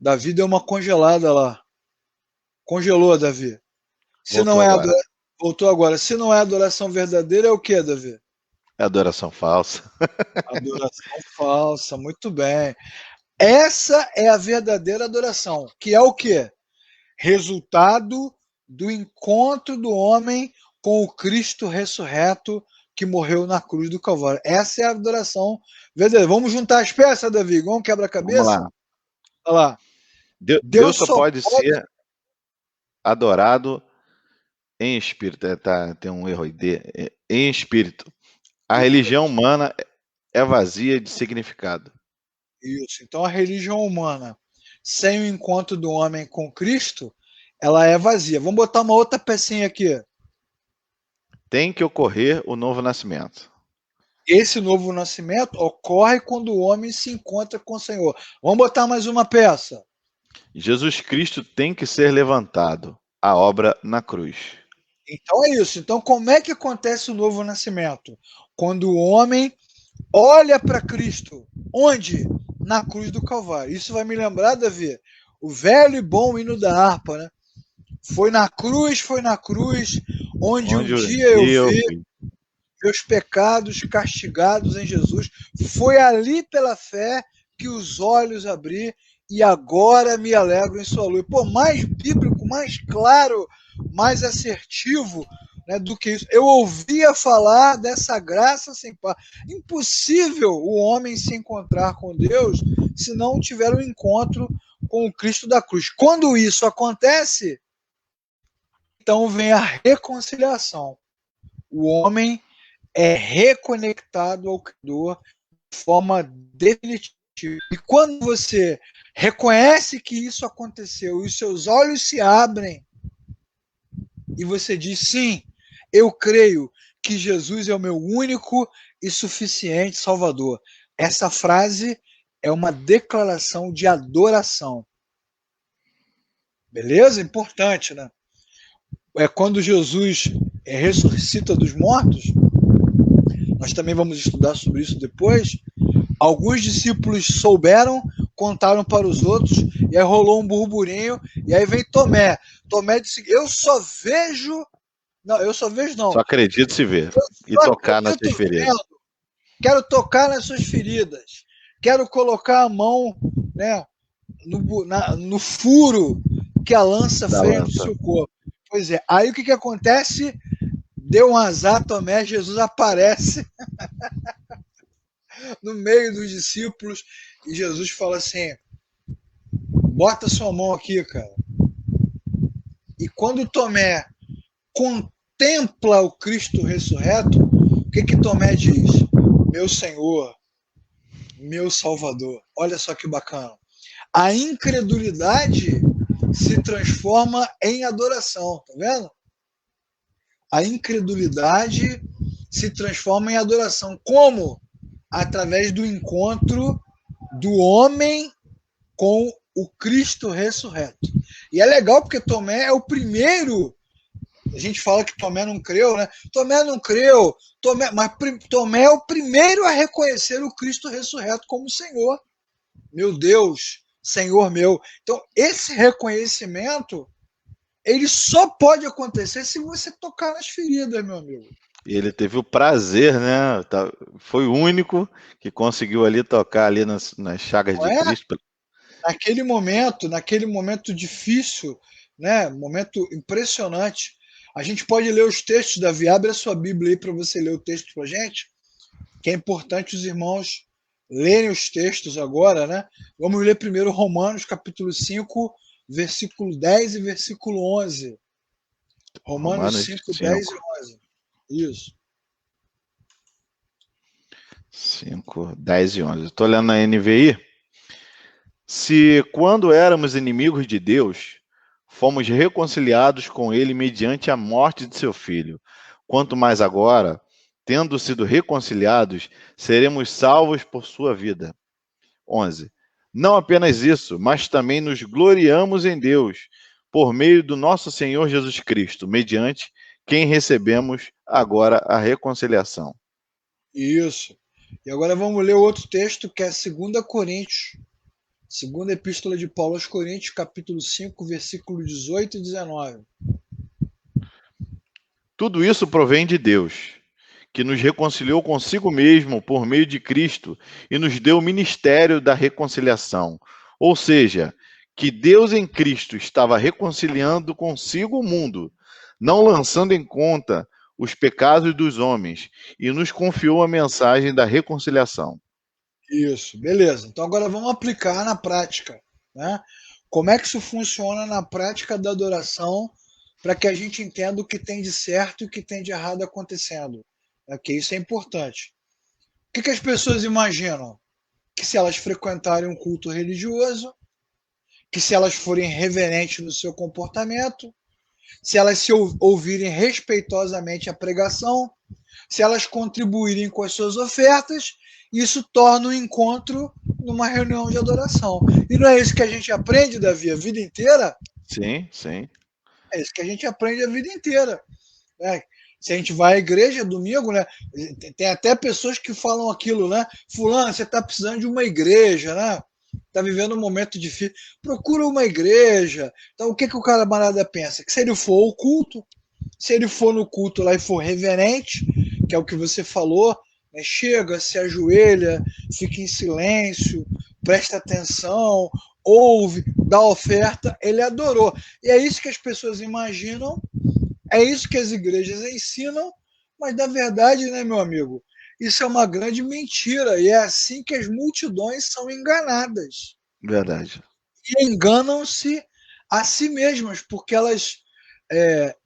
Davi deu uma congelada lá. Congelou, Davi. Se Voltou não é agora. Voltou agora. Se não é adoração verdadeira, é o quê, Davi? É adoração falsa. Adoração falsa, muito bem. Essa é a verdadeira adoração, que é o quê? Resultado do encontro do homem com o Cristo ressurreto que morreu na cruz do Calvário. Essa é a adoração verdadeira. Vamos juntar as peças, Davi, igual um Vamos quebra-cabeça? lá. Olha lá. Deus só pode ser adorado em espírito. Tem um erro aí. Em espírito. A religião humana é vazia de significado. Isso. Então a religião humana, sem o encontro do homem com Cristo, ela é vazia. Vamos botar uma outra pecinha aqui. Tem que ocorrer o novo nascimento. Esse novo nascimento ocorre quando o homem se encontra com o Senhor. Vamos botar mais uma peça. Jesus Cristo tem que ser levantado. A obra na cruz. Então é isso. Então como é que acontece o novo nascimento? Quando o homem olha para Cristo. Onde? Na cruz do Calvário. Isso vai me lembrar, Davi, o velho e bom hino da harpa, né? Foi na cruz, onde um Onde um dia eu dia eu vi vi. meus pecados castigados em Jesus. Foi ali pela fé que os olhos abri e agora me alegro em sua luz. Pô, mais bíblico, mais claro, mais assertivo, né, do que isso. Eu ouvia falar dessa graça sem par. Impossível o homem se encontrar com Deus se não tiver um encontro com o Cristo da cruz. Quando isso acontece, então vem a reconciliação. O homem é reconectado ao Criador de forma definitiva. E quando você reconhece que isso aconteceu e os seus olhos se abrem e você diz, sim, eu creio que Jesus é o meu único e suficiente Salvador. Essa frase é uma declaração de adoração. Beleza? Importante, né? É quando Jesus ressuscita dos mortos, nós também vamos estudar sobre isso depois. Alguns discípulos souberam, contaram para os outros, e aí rolou um burburinho, e aí vem Tomé. Tomé disse: Eu só vejo. Não, eu só vejo, não. Só acredito se ver. Eu E só tocar nas acredito feridas. vendo. Quero tocar nas suas feridas. Quero colocar a mão, né, no furo que a lança Da fez no lança. seu corpo. Pois é. Aí o que acontece? Deu um azar, Tomé, Jesus aparece no meio dos discípulos e Jesus fala assim: bota sua mão aqui, cara. E quando Tomé contempla o Cristo ressurreto, o que Tomé diz? Meu Senhor, meu Salvador. Olha só que bacana. A incredulidade se transforma em adoração, tá vendo? A incredulidade se transforma em adoração. Como? Através do encontro do homem com o Cristo ressurreto. E é legal porque Tomé é o primeiro. A gente fala que Tomé não creu, né? Tomé não creu, mas Tomé é o primeiro a reconhecer o Cristo ressurreto como Senhor. Meu Deus, Senhor meu. Então, esse reconhecimento, ele só pode acontecer se você tocar nas feridas, meu amigo. E ele teve o prazer, né? Foi o único que conseguiu ali tocar ali nas chagas Não de é? Cristo. Naquele momento difícil, né? Momento impressionante. A gente pode ler os textos, Davi, abre a sua Bíblia aí para você ler o texto para a gente, que é importante os irmãos lerem os textos agora, né? Vamos ler primeiro Romanos, capítulo 5, versículo 10 e versículo 11. Romanos Romanos 5, 10 5. e 11. Isso. 5, 10 e 11. Estou lendo na NVI. Se, quando éramos inimigos de Deus, fomos reconciliados com Ele mediante a morte de seu Filho, quanto mais agora, tendo sido reconciliados, seremos salvos por sua vida. 11. Não apenas isso, mas também nos gloriamos em Deus, por meio do nosso Senhor Jesus Cristo, mediante quem recebemos agora a reconciliação. Isso. E agora vamos ler o outro texto, que é 2 Coríntios, segunda epístola de Paulo aos Coríntios, capítulo 5, versículo 18 e 19. Tudo isso provém de Deus, que nos reconciliou consigo mesmo por meio de Cristo e nos deu o ministério da reconciliação. Ou seja, que Deus em Cristo estava reconciliando consigo o mundo, não lançando em conta os pecados dos homens, e nos confiou a mensagem da reconciliação. Isso, beleza. Então agora vamos aplicar na prática, né? Como é que isso funciona na prática da adoração para que a gente entenda o que tem de certo e o que tem de errado acontecendo? Ok, isso é importante. O que as pessoas imaginam? Que se elas frequentarem um culto religioso, que se elas forem reverentes no seu comportamento, se elas se ouvirem respeitosamente a pregação, se elas contribuírem com as suas ofertas, Isso torna o encontro numa reunião de adoração. E não é isso que a gente aprende, Davi, a vida inteira? Sim, sim. É isso que a gente aprende a vida inteira. Né? Se a gente vai à igreja domingo, né? Tem até pessoas que falam aquilo, né? Fulano, você está precisando de uma igreja, né? Está vivendo um momento difícil. Procura uma igreja. Então, o que, que o camarada pensa? Que se ele for ao culto, se ele for no culto lá e for reverente, que é o que você falou, né? Chega, se ajoelha, fica em silêncio, presta atenção, ouve, dá oferta, ele adorou. E é isso que as pessoas imaginam, é isso que as igrejas ensinam, mas na verdade, né, meu amigo, isso é uma grande mentira e é assim que as multidões são enganadas. Verdade. E enganam-se a si mesmas, porque elas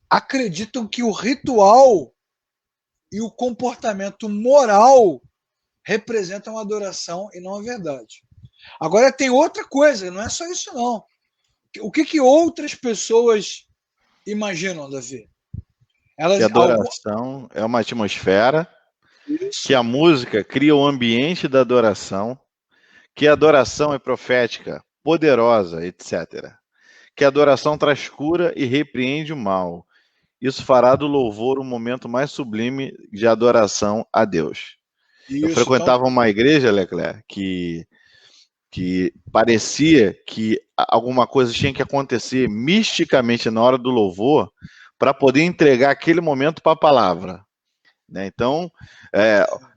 acreditam que o ritual e o comportamento moral representam a adoração e não a verdade. Agora tem outra coisa, não é só isso não. O que, que outras pessoas imaginam, Davi? Que Elas algum adoração é uma atmosfera, que isso, a música cria o ambiente da adoração, que a adoração é profética, poderosa, etc. Que a adoração traz cura e repreende o mal. Isso fará do louvor o momento mais sublime de adoração a Deus. Eu isso. Então, frequentava uma igreja, Leclerc, que parecia que alguma coisa tinha que acontecer misticamente na hora do louvor para poder entregar aquele momento para a palavra. Né? Então,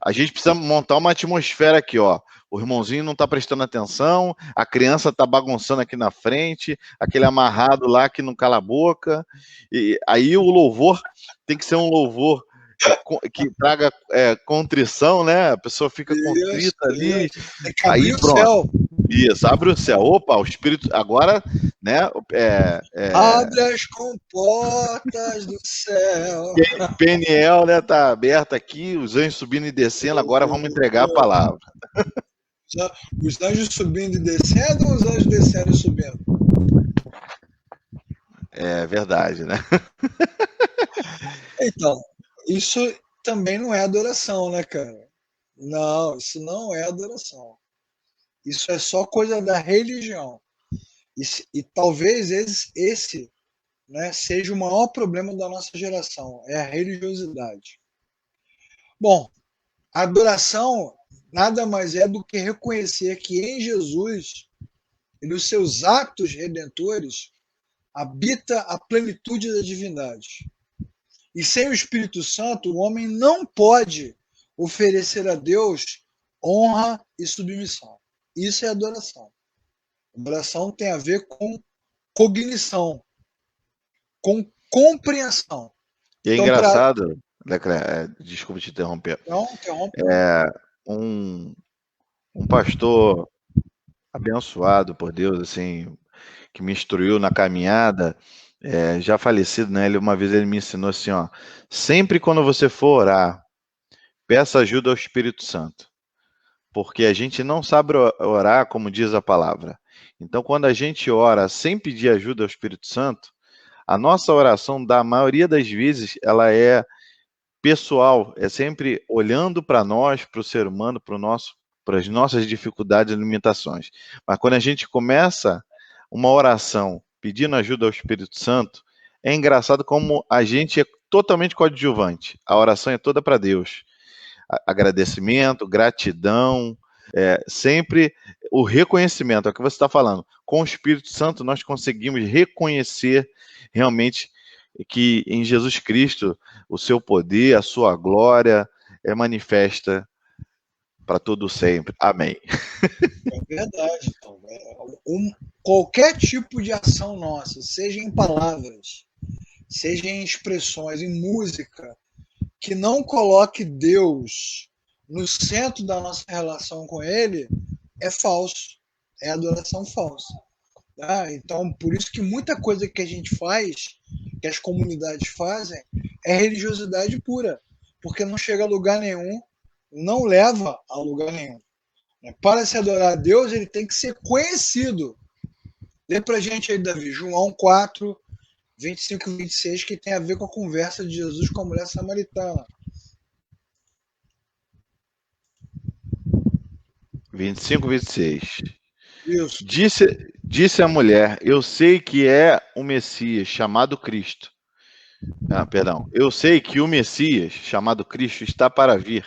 a gente precisa montar uma atmosfera aqui, ó. O irmãozinho não está prestando atenção, a criança está bagunçando aqui na frente, aquele amarrado lá que não cala a boca. E aí o louvor tem que ser um louvor que traga contrição, né? A pessoa fica isso, contrita ali, isso. Tem que aí abrir o pronto. céu. Isso, abre o céu. Opa, o Espírito. Agora, né? Abre as comportas do céu. PNL, né? Tá aberto aqui, os anjos subindo e descendo. Agora vamos entregar a palavra. Os anjos subindo e descendo ou os anjos descendo e subindo? É verdade, né? Então, isso também não é adoração, né, cara? Não, isso não é adoração. Isso é só coisa da religião. E talvez esse, né, seja o maior problema da nossa geração, é a religiosidade. Bom, a adoração nada mais é do que reconhecer que em Jesus e nos seus atos redentores habita a plenitude da divindade. E sem o Espírito Santo, o homem não pode oferecer a Deus honra e submissão. Isso é adoração. Adoração tem a ver com cognição, com compreensão. E é Então, para. engraçado, Leclerc, desculpa te interromper. Não, interrompe. Um, um pastor abençoado por Deus, assim, que me instruiu na caminhada, já falecido, né? Uma vez ele me ensinou assim, ó, sempre quando você for orar, peça ajuda ao Espírito Santo, porque a gente não sabe orar como diz a palavra. Então, quando a gente ora sem pedir ajuda ao Espírito Santo, a nossa oração, da maioria das vezes, ela é pessoal, é sempre olhando para nós, para o ser humano, para as nossas dificuldades e limitações. Mas quando a gente começa uma oração pedindo ajuda ao Espírito Santo, é engraçado como a gente é totalmente coadjuvante. A oração é toda para Deus. Agradecimento, gratidão, sempre o reconhecimento, é o que você está falando. Com o Espírito Santo nós conseguimos reconhecer realmente que em Jesus Cristo o seu poder, a sua glória é manifesta para todo sempre. Amém. É verdade. Então, qualquer tipo de ação nossa, seja em palavras, seja em expressões, em música, que não coloque Deus no centro da nossa relação com Ele, é falso. É adoração falsa. Tá? Então, por isso que muita coisa que a gente faz, que as comunidades fazem, é religiosidade pura. Porque não chega a lugar nenhum, não leva a lugar nenhum. Para se adorar a Deus, ele tem que ser conhecido. Lê pra gente aí, Davi, João 4, 25 e 26, que tem a ver com a conversa de Jesus com a mulher samaritana. 25, 26. Isso. Disse a mulher: Eu sei que é o Messias, chamado Cristo. Perdão. Eu sei que o Messias, chamado Cristo, está para vir.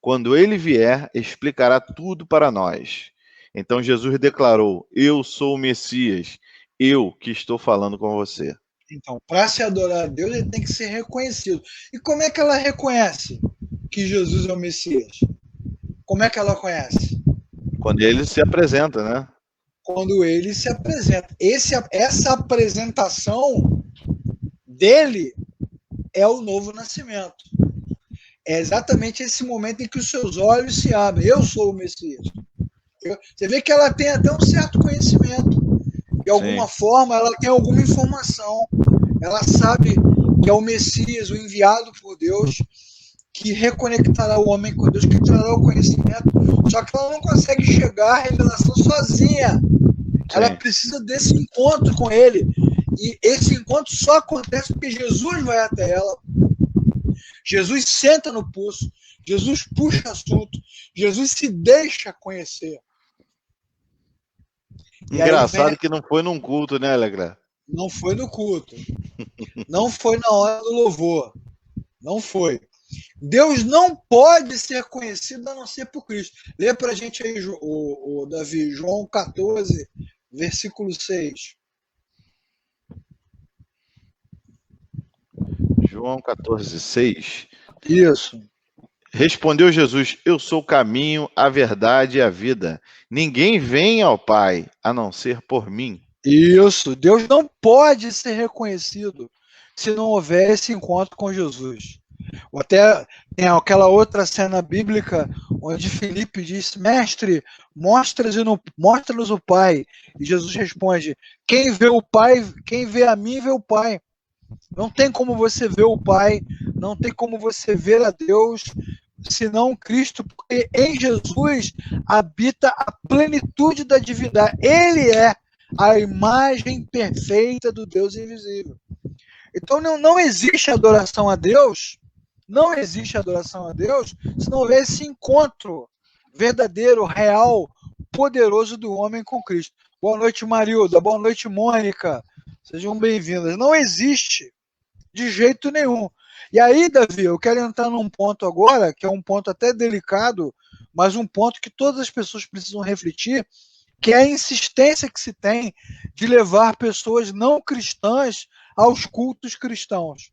Quando ele vier, explicará tudo para nós. Então Jesus declarou: Eu sou o Messias, eu que estou falando com você. Então, para se adorar a Deus, ele tem que ser reconhecido. E como é que ela reconhece que Jesus é o Messias? Como é que ela conhece? Quando ele se apresenta, né? Quando ele se apresenta. Essa apresentação dele é o novo nascimento. É exatamente esse momento em que os seus olhos se abrem. Eu sou o Messias. Você vê que ela tem até um certo conhecimento. De alguma forma, ela tem alguma informação. Ela sabe que é o Messias, o enviado por Deus, que reconectará o homem com Deus, que trará o conhecimento. Só que ela não consegue chegar à revelação sozinha. Sim. Ela precisa desse encontro com ele. E esse encontro só acontece porque Jesus vai até ela. Jesus senta no poço. Jesus puxa assunto. Jesus se deixa conhecer. Engraçado que não foi num culto, né, Alegra? Não foi no culto. Não foi na hora do louvor. Não foi. Deus não pode ser conhecido a não ser por Cristo. Lê pra gente aí, o Davi, João 14, versículo 6. João 14, 6. Isso. Respondeu Jesus: Eu sou o caminho, a verdade e a vida. Ninguém vem ao Pai a não ser por mim. Isso. Deus não pode ser reconhecido se não houver esse encontro com Jesus. Ou até tem aquela outra cena bíblica onde Filipe diz: Mestre, mostra-nos o Pai. E Jesus responde: Quem vê o Pai, quem vê a mim, vê o Pai. Não tem como você ver o Pai, não tem como você ver a Deus, senão Cristo, porque em Jesus habita a plenitude da divindade. Ele é a imagem perfeita do Deus invisível. Então não existe adoração a Deus, não existe adoração a Deus se não houver esse encontro verdadeiro, real, poderoso do homem com Cristo. Boa noite, Marilda. Boa noite, Mônica. Sejam bem-vindas. Não existe de jeito nenhum. E aí, Davi, eu quero entrar num ponto agora, que é um ponto até delicado, mas um ponto que todas as pessoas precisam refletir, que é a insistência que se tem de levar pessoas não cristãs aos cultos cristãos.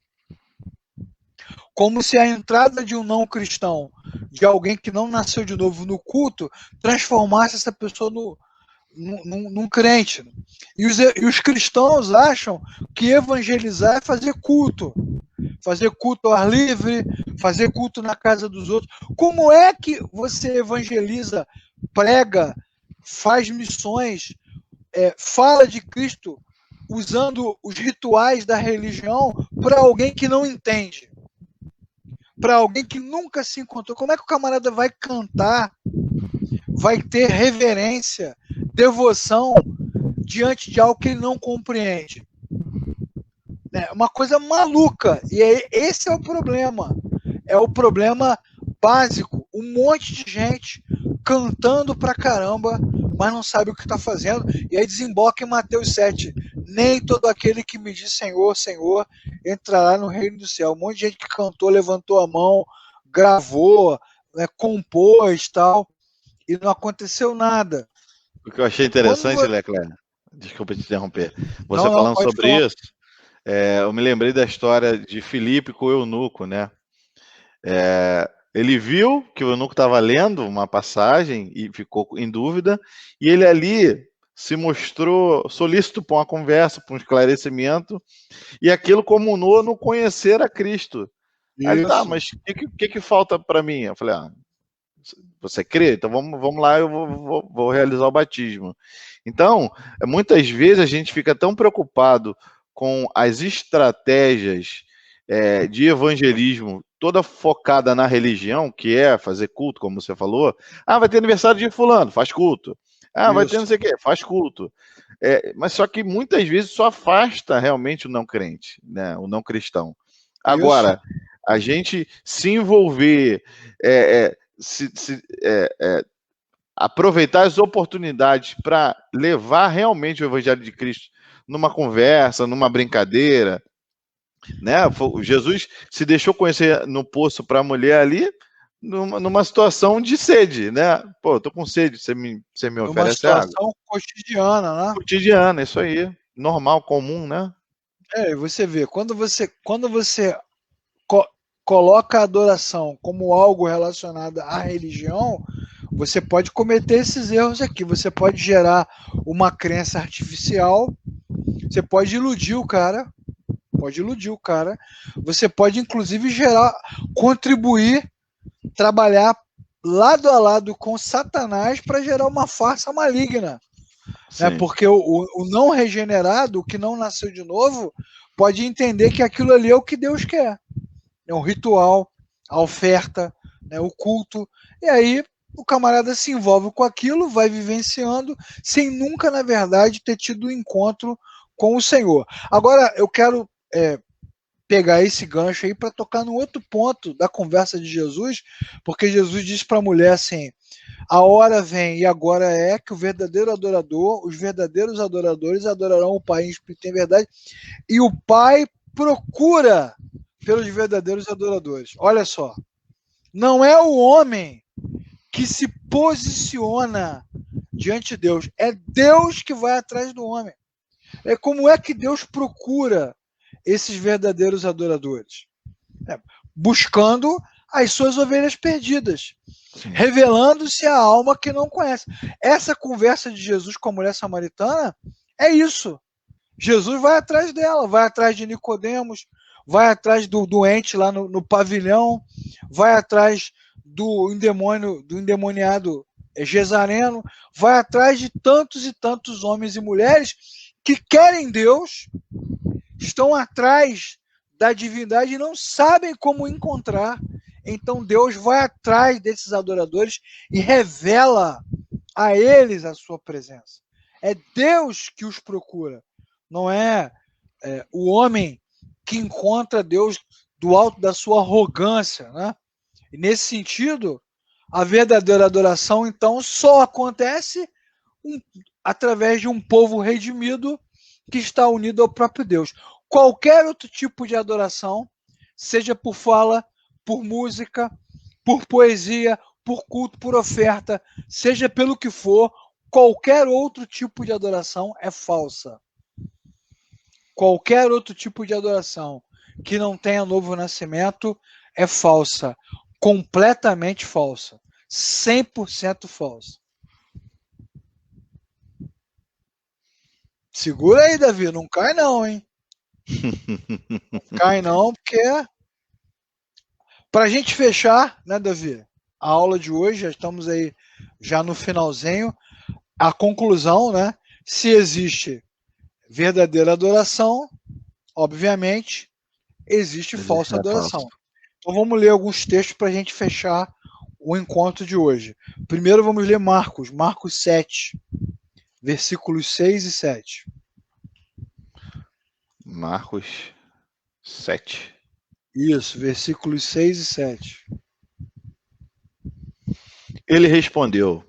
Como se a entrada de um não cristão, de alguém que não nasceu de novo no culto, transformasse essa pessoa num crente. E os cristãos acham que evangelizar é fazer culto ao ar livre, fazer culto na casa dos outros. Como é que você evangeliza, prega, faz missões, fala de Cristo usando os rituais da religião para alguém que não entende? Para alguém que nunca se encontrou? Como é que o camarada vai cantar, vai ter reverência, devoção diante de algo que ele não compreende? É uma coisa maluca. E esse é o problema. É o problema básico. Um monte de gente cantando pra caramba, mas não sabe o que está fazendo. E aí desemboca em Mateus 7. Nem todo aquele que me diz Senhor, Senhor, entrará no reino do céu. Um monte de gente que cantou, levantou a mão, gravou, compôs, tal, e não aconteceu nada. O que eu achei interessante, Leclerc, desculpa te interromper, você não, falando sobre falar. isso, eu me lembrei da história de Filipe com o eunuco, né? Ele viu que o eunuco estava lendo uma passagem e ficou em dúvida, e ele ali se mostrou solícito para uma conversa, para um esclarecimento, e aquilo comunou no conhecer a Cristo. Aí, tá, mas o que falta para mim? Eu falei, você crê? Então vamos lá, eu vou realizar o batismo. Então, muitas vezes a gente fica tão preocupado com as estratégias de evangelismo, toda focada na religião, que é fazer culto, como você falou. Vai ter aniversário de fulano, faz culto. Vai ter não sei o quê, faz culto. Mas só que muitas vezes só afasta realmente o não crente, né? O não cristão. Agora, a gente se envolver, aproveitar as oportunidades para levar realmente o Evangelho de Cristo numa conversa, numa brincadeira, né? Jesus se deixou conhecer no poço para a mulher ali, numa situação de sede, né? Pô, eu tô com sede, você me Numa oferece água? situação cotidiana, né? Cotidiana, isso aí, normal, comum, né? E você vê, quando você co coloca a adoração como algo relacionado à religião, você pode cometer esses erros aqui. Você pode gerar uma crença artificial, você pode iludir o cara, você pode inclusive contribuir, trabalhar lado a lado com Satanás para gerar uma farsa maligna. Né? Porque o não regenerado, o que não nasceu de novo, pode entender que aquilo ali é o que Deus quer. É um ritual, a oferta, né, o culto. E aí o camarada se envolve com aquilo, vai vivenciando, sem nunca, na verdade, ter tido um encontro com o Senhor. Agora, eu quero pegar esse gancho aí para tocar no outro ponto da conversa de Jesus, porque Jesus diz para a mulher assim: a hora vem e agora é que o verdadeiro adorador, os verdadeiros adoradores adorarão o Pai em espírito e em verdade, e o Pai procura pelos verdadeiros adoradores. Olha só, não é o homem que se posiciona diante de Deus, é Deus que vai atrás do homem. Como é que Deus procura esses verdadeiros adoradores? Buscando as suas ovelhas perdidas, revelando-se a alma que não conhece. Essa conversa de Jesus com a mulher samaritana é isso. Jesus vai atrás dela, vai atrás de Nicodemos, vai atrás do doente lá no pavilhão, vai atrás do endemoniado Gesareno, vai atrás de tantos e tantos homens e mulheres que querem Deus, estão atrás da divindade e não sabem como encontrar. Então Deus vai atrás desses adoradores e revela a eles a sua presença. É Deus que os procura, não é o homem que encontra Deus do alto da sua arrogância, né? E nesse sentido, a verdadeira adoração, então, só acontece através de um povo redimido que está unido ao próprio Deus. Qualquer outro tipo de adoração, seja por fala, por música, por poesia, por culto, por oferta, seja pelo que for, qualquer outro tipo de adoração é falsa. Qualquer outro tipo de adoração que não tenha novo nascimento é falsa. Completamente falsa. 100% falsa. Segura aí, Davi. Não cai não, hein? Não cai não, porque pra gente fechar, né, Davi? A aula de hoje, já estamos aí já no finalzinho. A conclusão, né? Se existe verdadeira adoração, obviamente, existe falsa adoração. Falso. Então vamos ler alguns textos para a gente fechar o encontro de hoje. Primeiro vamos ler Marcos 7, versículos 6 e 7. Marcos 7. Isso, versículos 6 e 7. Ele respondeu: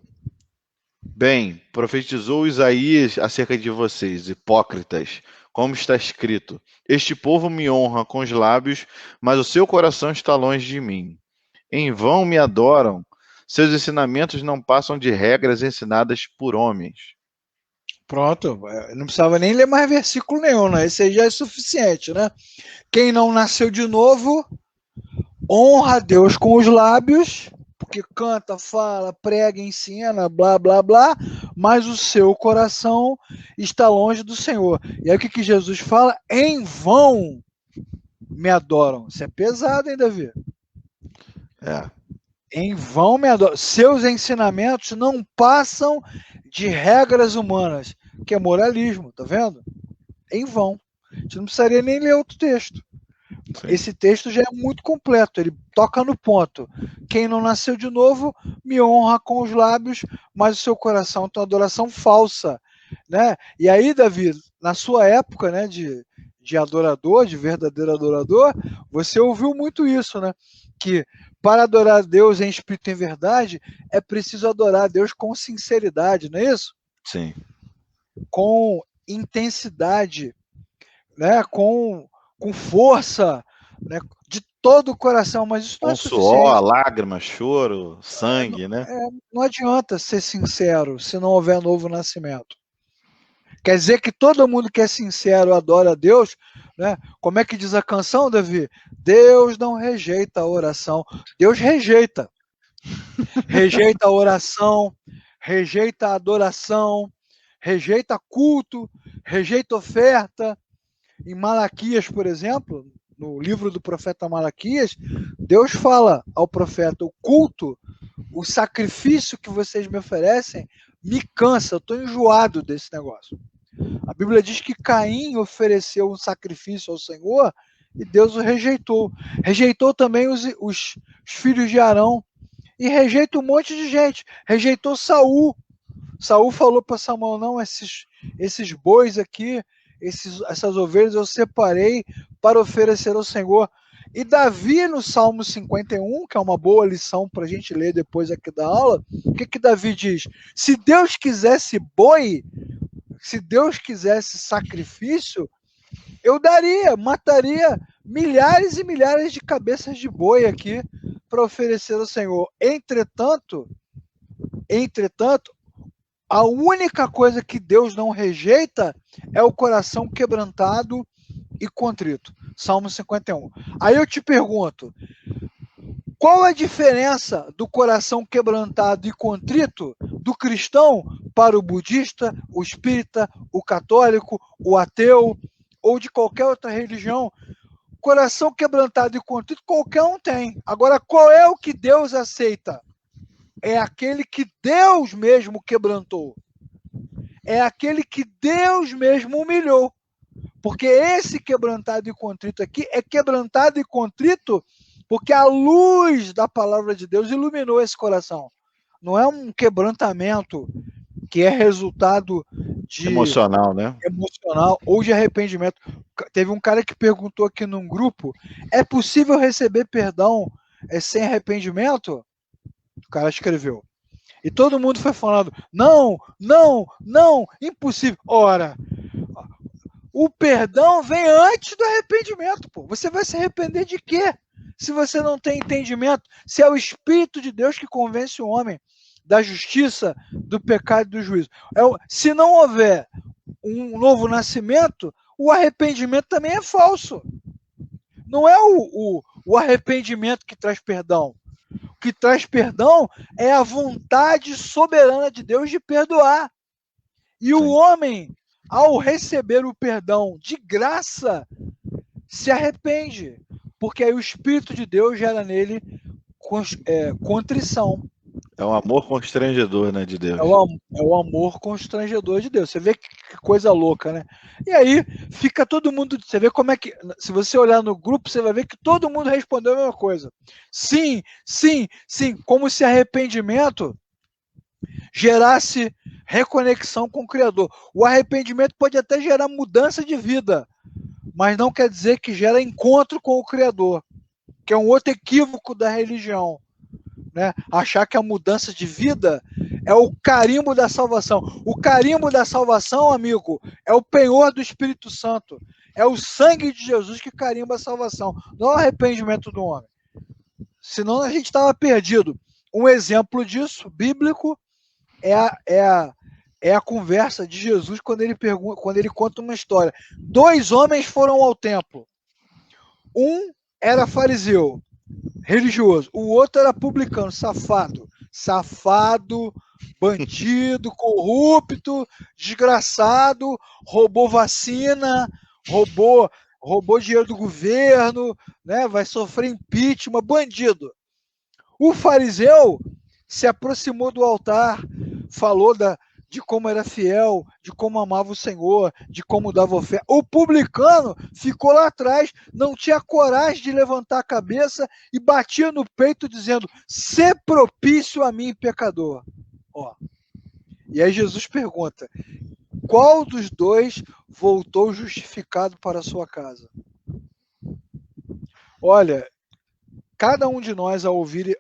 bem, profetizou Isaías acerca de vocês, hipócritas, como está escrito: este povo me honra com os lábios, mas o seu coração está longe de mim. Em vão me adoram, seus ensinamentos não passam de regras ensinadas por homens. Pronto, não precisava nem ler mais versículo nenhum, né? Esse aí já é suficiente, né? Quem não nasceu de novo, honra a Deus com os lábios, porque canta, fala, prega, ensina, blá, blá, blá, mas o seu coração está longe do Senhor. E aí o que Jesus fala? Em vão me adoram. Isso é pesado, hein, Davi? Em vão me adoram. Seus ensinamentos não passam de regras humanas, que é moralismo, tá vendo? Em vão. A gente não precisaria nem ler outro texto. Sim. Esse texto já é muito completo, ele toca no ponto. Quem não nasceu de novo me honra com os lábios, mas o seu coração tem uma adoração falsa, né? E aí, Davi, na sua época, né, de de adorador, de verdadeiro adorador, você ouviu muito isso, né? Que para adorar a Deus em espírito e em verdade, é preciso adorar a Deus com sinceridade, não é isso? Sim. Com intensidade, né? Com força, né? De todo o coração, mas isso não é Com suor, suficiente. lágrimas, choro, sangue, né? Não adianta ser sincero se não houver novo nascimento. Quer dizer que todo mundo que é sincero adora a Deus, né? Como é que diz a canção, Davi? Deus não rejeita a oração. Deus rejeita. Rejeita a oração, rejeita a adoração, rejeita culto, rejeita oferta. Em Malaquias, por exemplo, no livro do profeta Malaquias, Deus fala ao profeta: o culto, o sacrifício que vocês me oferecem, me cansa, eu estou enjoado desse negócio. A Bíblia diz que Caim ofereceu um sacrifício ao Senhor e Deus o rejeitou. Rejeitou também os filhos de Arão e rejeita um monte de gente. Rejeitou Saul. Saul falou para Samuel: não, esses bois aqui, essas ovelhas eu separei para oferecer ao Senhor. E Davi, no Salmo 51, que é uma boa lição para a gente ler depois aqui da aula, o que Davi diz? Se Deus quisesse boi, se Deus quisesse sacrifício, eu mataria milhares e milhares de cabeças de boi aqui para oferecer ao Senhor. Entretanto, a única coisa que Deus não rejeita é o coração quebrantado e contrito. Salmo 51. Aí eu te pergunto, qual a diferença do coração quebrantado e contrito do cristão para o budista, o espírita, o católico, o ateu ou de qualquer outra religião? Coração quebrantado e contrito qualquer um tem. Agora, qual é o que Deus aceita? É aquele que Deus mesmo quebrantou. É aquele que Deus mesmo humilhou. Porque esse quebrantado e contrito aqui é quebrantado e contrito porque a luz da palavra de Deus iluminou esse coração. Não é um quebrantamento que é resultado de Emocional, né? emocional ou de arrependimento. Teve um cara que perguntou aqui num grupo: é possível receber perdão sem arrependimento? O cara escreveu. E todo mundo foi falando: não, não, não, impossível. Ora, o perdão vem antes do arrependimento, pô. Você vai se arrepender de quê? Se você não tem entendimento, se é o Espírito de Deus que convence o homem da justiça, do pecado e do juízo. Se não houver um novo nascimento, o arrependimento também é falso. Não é o arrependimento que traz perdão. O que traz perdão é a vontade soberana de Deus de perdoar. E o homem, ao receber o perdão de graça, se arrepende, porque aí o Espírito de Deus gera nele contrição. É um amor constrangedor, né, de Deus. É o amor constrangedor de Deus. Você vê que coisa louca, né? E aí fica todo mundo. Você vê como é que. Se você olhar no grupo, você vai ver que todo mundo respondeu a mesma coisa. Sim, sim, sim. Como se arrependimento gerasse reconexão com o Criador. O arrependimento pode até gerar mudança de vida, mas não quer dizer que gera encontro com o Criador, que é um outro equívoco da religião. Né? Achar que a mudança de vida é o carimbo da salvação. O carimbo da salvação, amigo, é o penhor do Espírito Santo. É o sangue de Jesus que carimba a salvação, não o arrependimento do homem. Senão a gente estava perdido. Um exemplo disso, bíblico, é a conversa de Jesus quando ele conta uma história. 2 homens foram ao templo. Um era fariseu, religioso. O outro era publicano, safado, bandido, corrupto, desgraçado, roubou vacina, roubou dinheiro do governo, né? Vai sofrer impeachment, bandido. O fariseu se aproximou do altar, falou de como era fiel, de como amava o Senhor, de como dava oferta. O publicano ficou lá atrás, não tinha coragem de levantar a cabeça e batia no peito dizendo: "Sê propício a mim, pecador". Ó. E aí Jesus pergunta: qual dos dois voltou justificado para a sua casa? Olha, cada um de nós, ao ouvir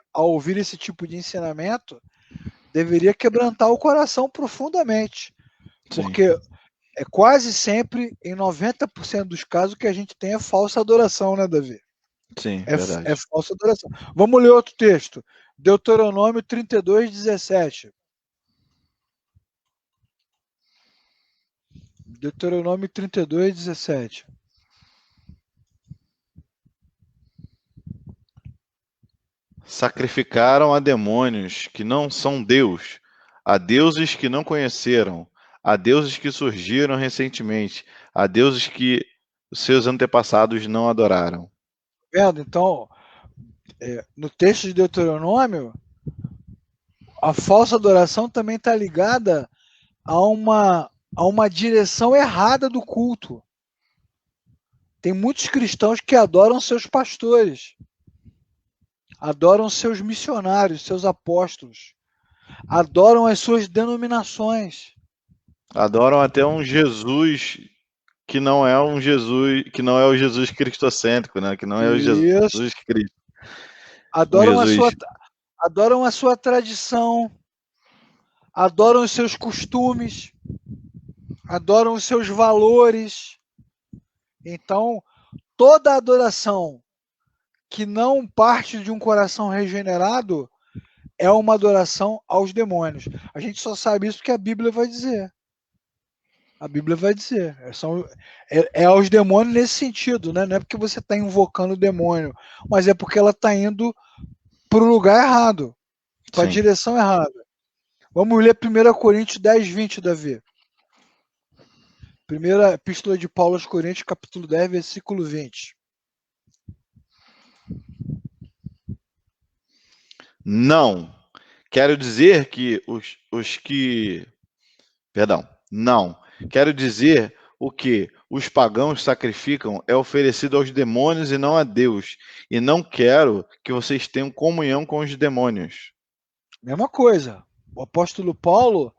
esse tipo de ensinamento, deveria quebrantar o coração profundamente, Sim, porque é quase sempre, em 90% dos casos, que a gente tem é falsa adoração, né, Davi? sim, É verdade. falsa adoração. Vamos ler outro texto. Deuteronômio 32, 17. Deuteronômio 32, 17. Sacrificaram a demônios que não são Deus, a deuses que não conheceram, a deuses que surgiram recentemente, a deuses que os seus antepassados não adoraram. Vendo? Então, no texto de Deuteronômio, a falsa adoração também está ligada a uma direção errada do culto. Tem muitos cristãos que adoram seus pastores, adoram seus missionários, seus apóstolos, adoram as suas denominações. Adoram até um Jesus que não é um Jesus, que não é o Jesus cristocêntrico, né? Que não é o Isso. Jesus Cristo. Um Adoram a Jesus. sua, adoram a sua tradição, adoram os seus costumes, adoram os seus valores. Então, toda adoração que não parte de um coração regenerado é uma adoração aos demônios. A gente só sabe isso porque a Bíblia vai dizer. A Bíblia vai dizer. É aos demônios nesse sentido, né? Não é porque você está invocando o demônio, mas é porque ela está indo para o lugar errado, para a Sim. direção errada. Vamos ler 1 Coríntios 10, 20, Davi. Primeira epístola de Paulo aos Coríntios, capítulo 10, versículo 20. Não. Quero dizer que os que. Perdão. Não. Quero dizer o que os pagãos sacrificam é oferecido aos demônios e não a Deus. E não quero que vocês tenham comunhão com os demônios. Mesma coisa. O apóstolo Paulo,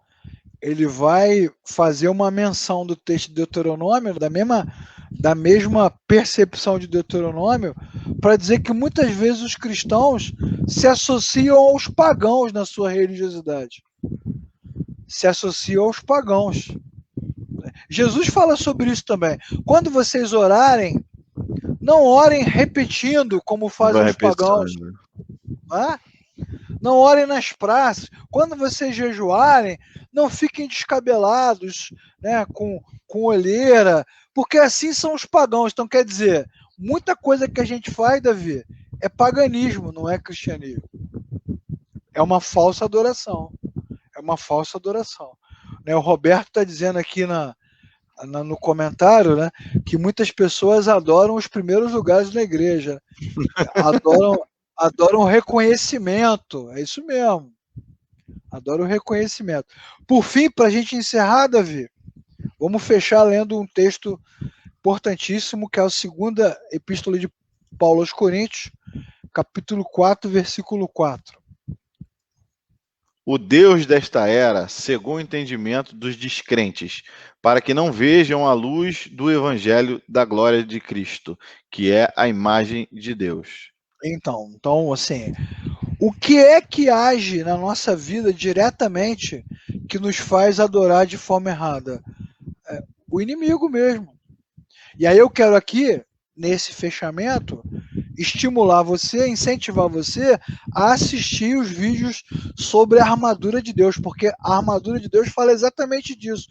ele vai fazer uma menção do texto de Deuteronômio, da mesma percepção de Deuteronômio, para dizer que muitas vezes os cristãos se associam aos pagãos na sua religiosidade. Se associam aos pagãos. Jesus fala sobre isso também. Quando vocês orarem, não orem repetindo como fazem os pagãos. Né? Não orem nas praças. Quando vocês jejuarem, não fiquem descabelados, né, com olheira, porque assim são os pagãos. Então, quer dizer, muita coisa que a gente faz, Davi, é paganismo, não é cristianismo. É uma falsa adoração. É uma falsa adoração. Né, o Roberto está dizendo aqui no comentário, né, que muitas pessoas adoram os primeiros lugares na igreja. Adoram reconhecimento. É isso mesmo. Adoram reconhecimento. Por fim, para a gente encerrar, Davi, vamos fechar lendo um texto importantíssimo, que é a segunda epístola de Paulo aos Coríntios, capítulo 4, versículo 4. O Deus desta era cegou o entendimento dos descrentes, para que não vejam a luz do evangelho da glória de Cristo, que é a imagem de Deus. Então, assim, o que é que age na nossa vida diretamente que nos faz adorar de forma errada? O inimigo mesmo. E aí eu quero aqui, nesse fechamento, estimular você, incentivar você a assistir os vídeos sobre a armadura de Deus, porque a armadura de Deus fala exatamente disso,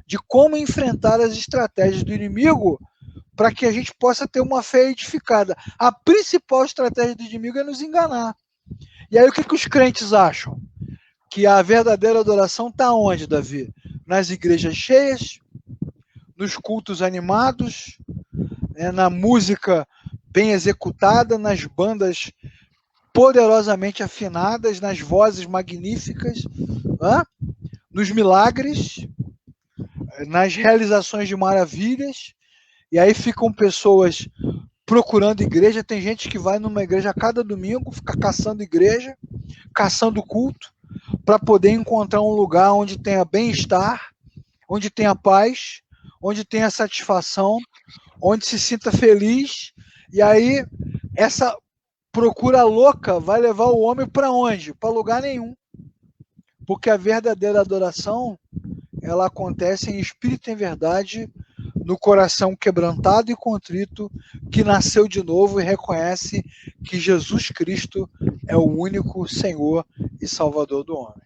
de como enfrentar as estratégias do inimigo para que a gente possa ter uma fé edificada. A principal estratégia do inimigo é nos enganar. E aí o que os crentes acham? Que a verdadeira adoração está onde, Davi? Nas igrejas cheias, nos cultos animados, na música bem executada, nas bandas poderosamente afinadas, nas vozes magníficas, nos milagres, nas realizações de maravilhas. E aí ficam pessoas procurando igreja. Tem gente que vai numa igreja a cada domingo, fica caçando igreja, caçando culto, para poder encontrar um lugar onde tenha bem-estar, onde tenha paz, onde tenha satisfação, onde se sinta feliz. E aí, essa procura louca vai levar o homem para onde? Para lugar nenhum. Porque a verdadeira adoração, ela acontece em espírito e em verdade, no coração quebrantado e contrito, que nasceu de novo e reconhece que Jesus Cristo é o único Senhor e Salvador do homem.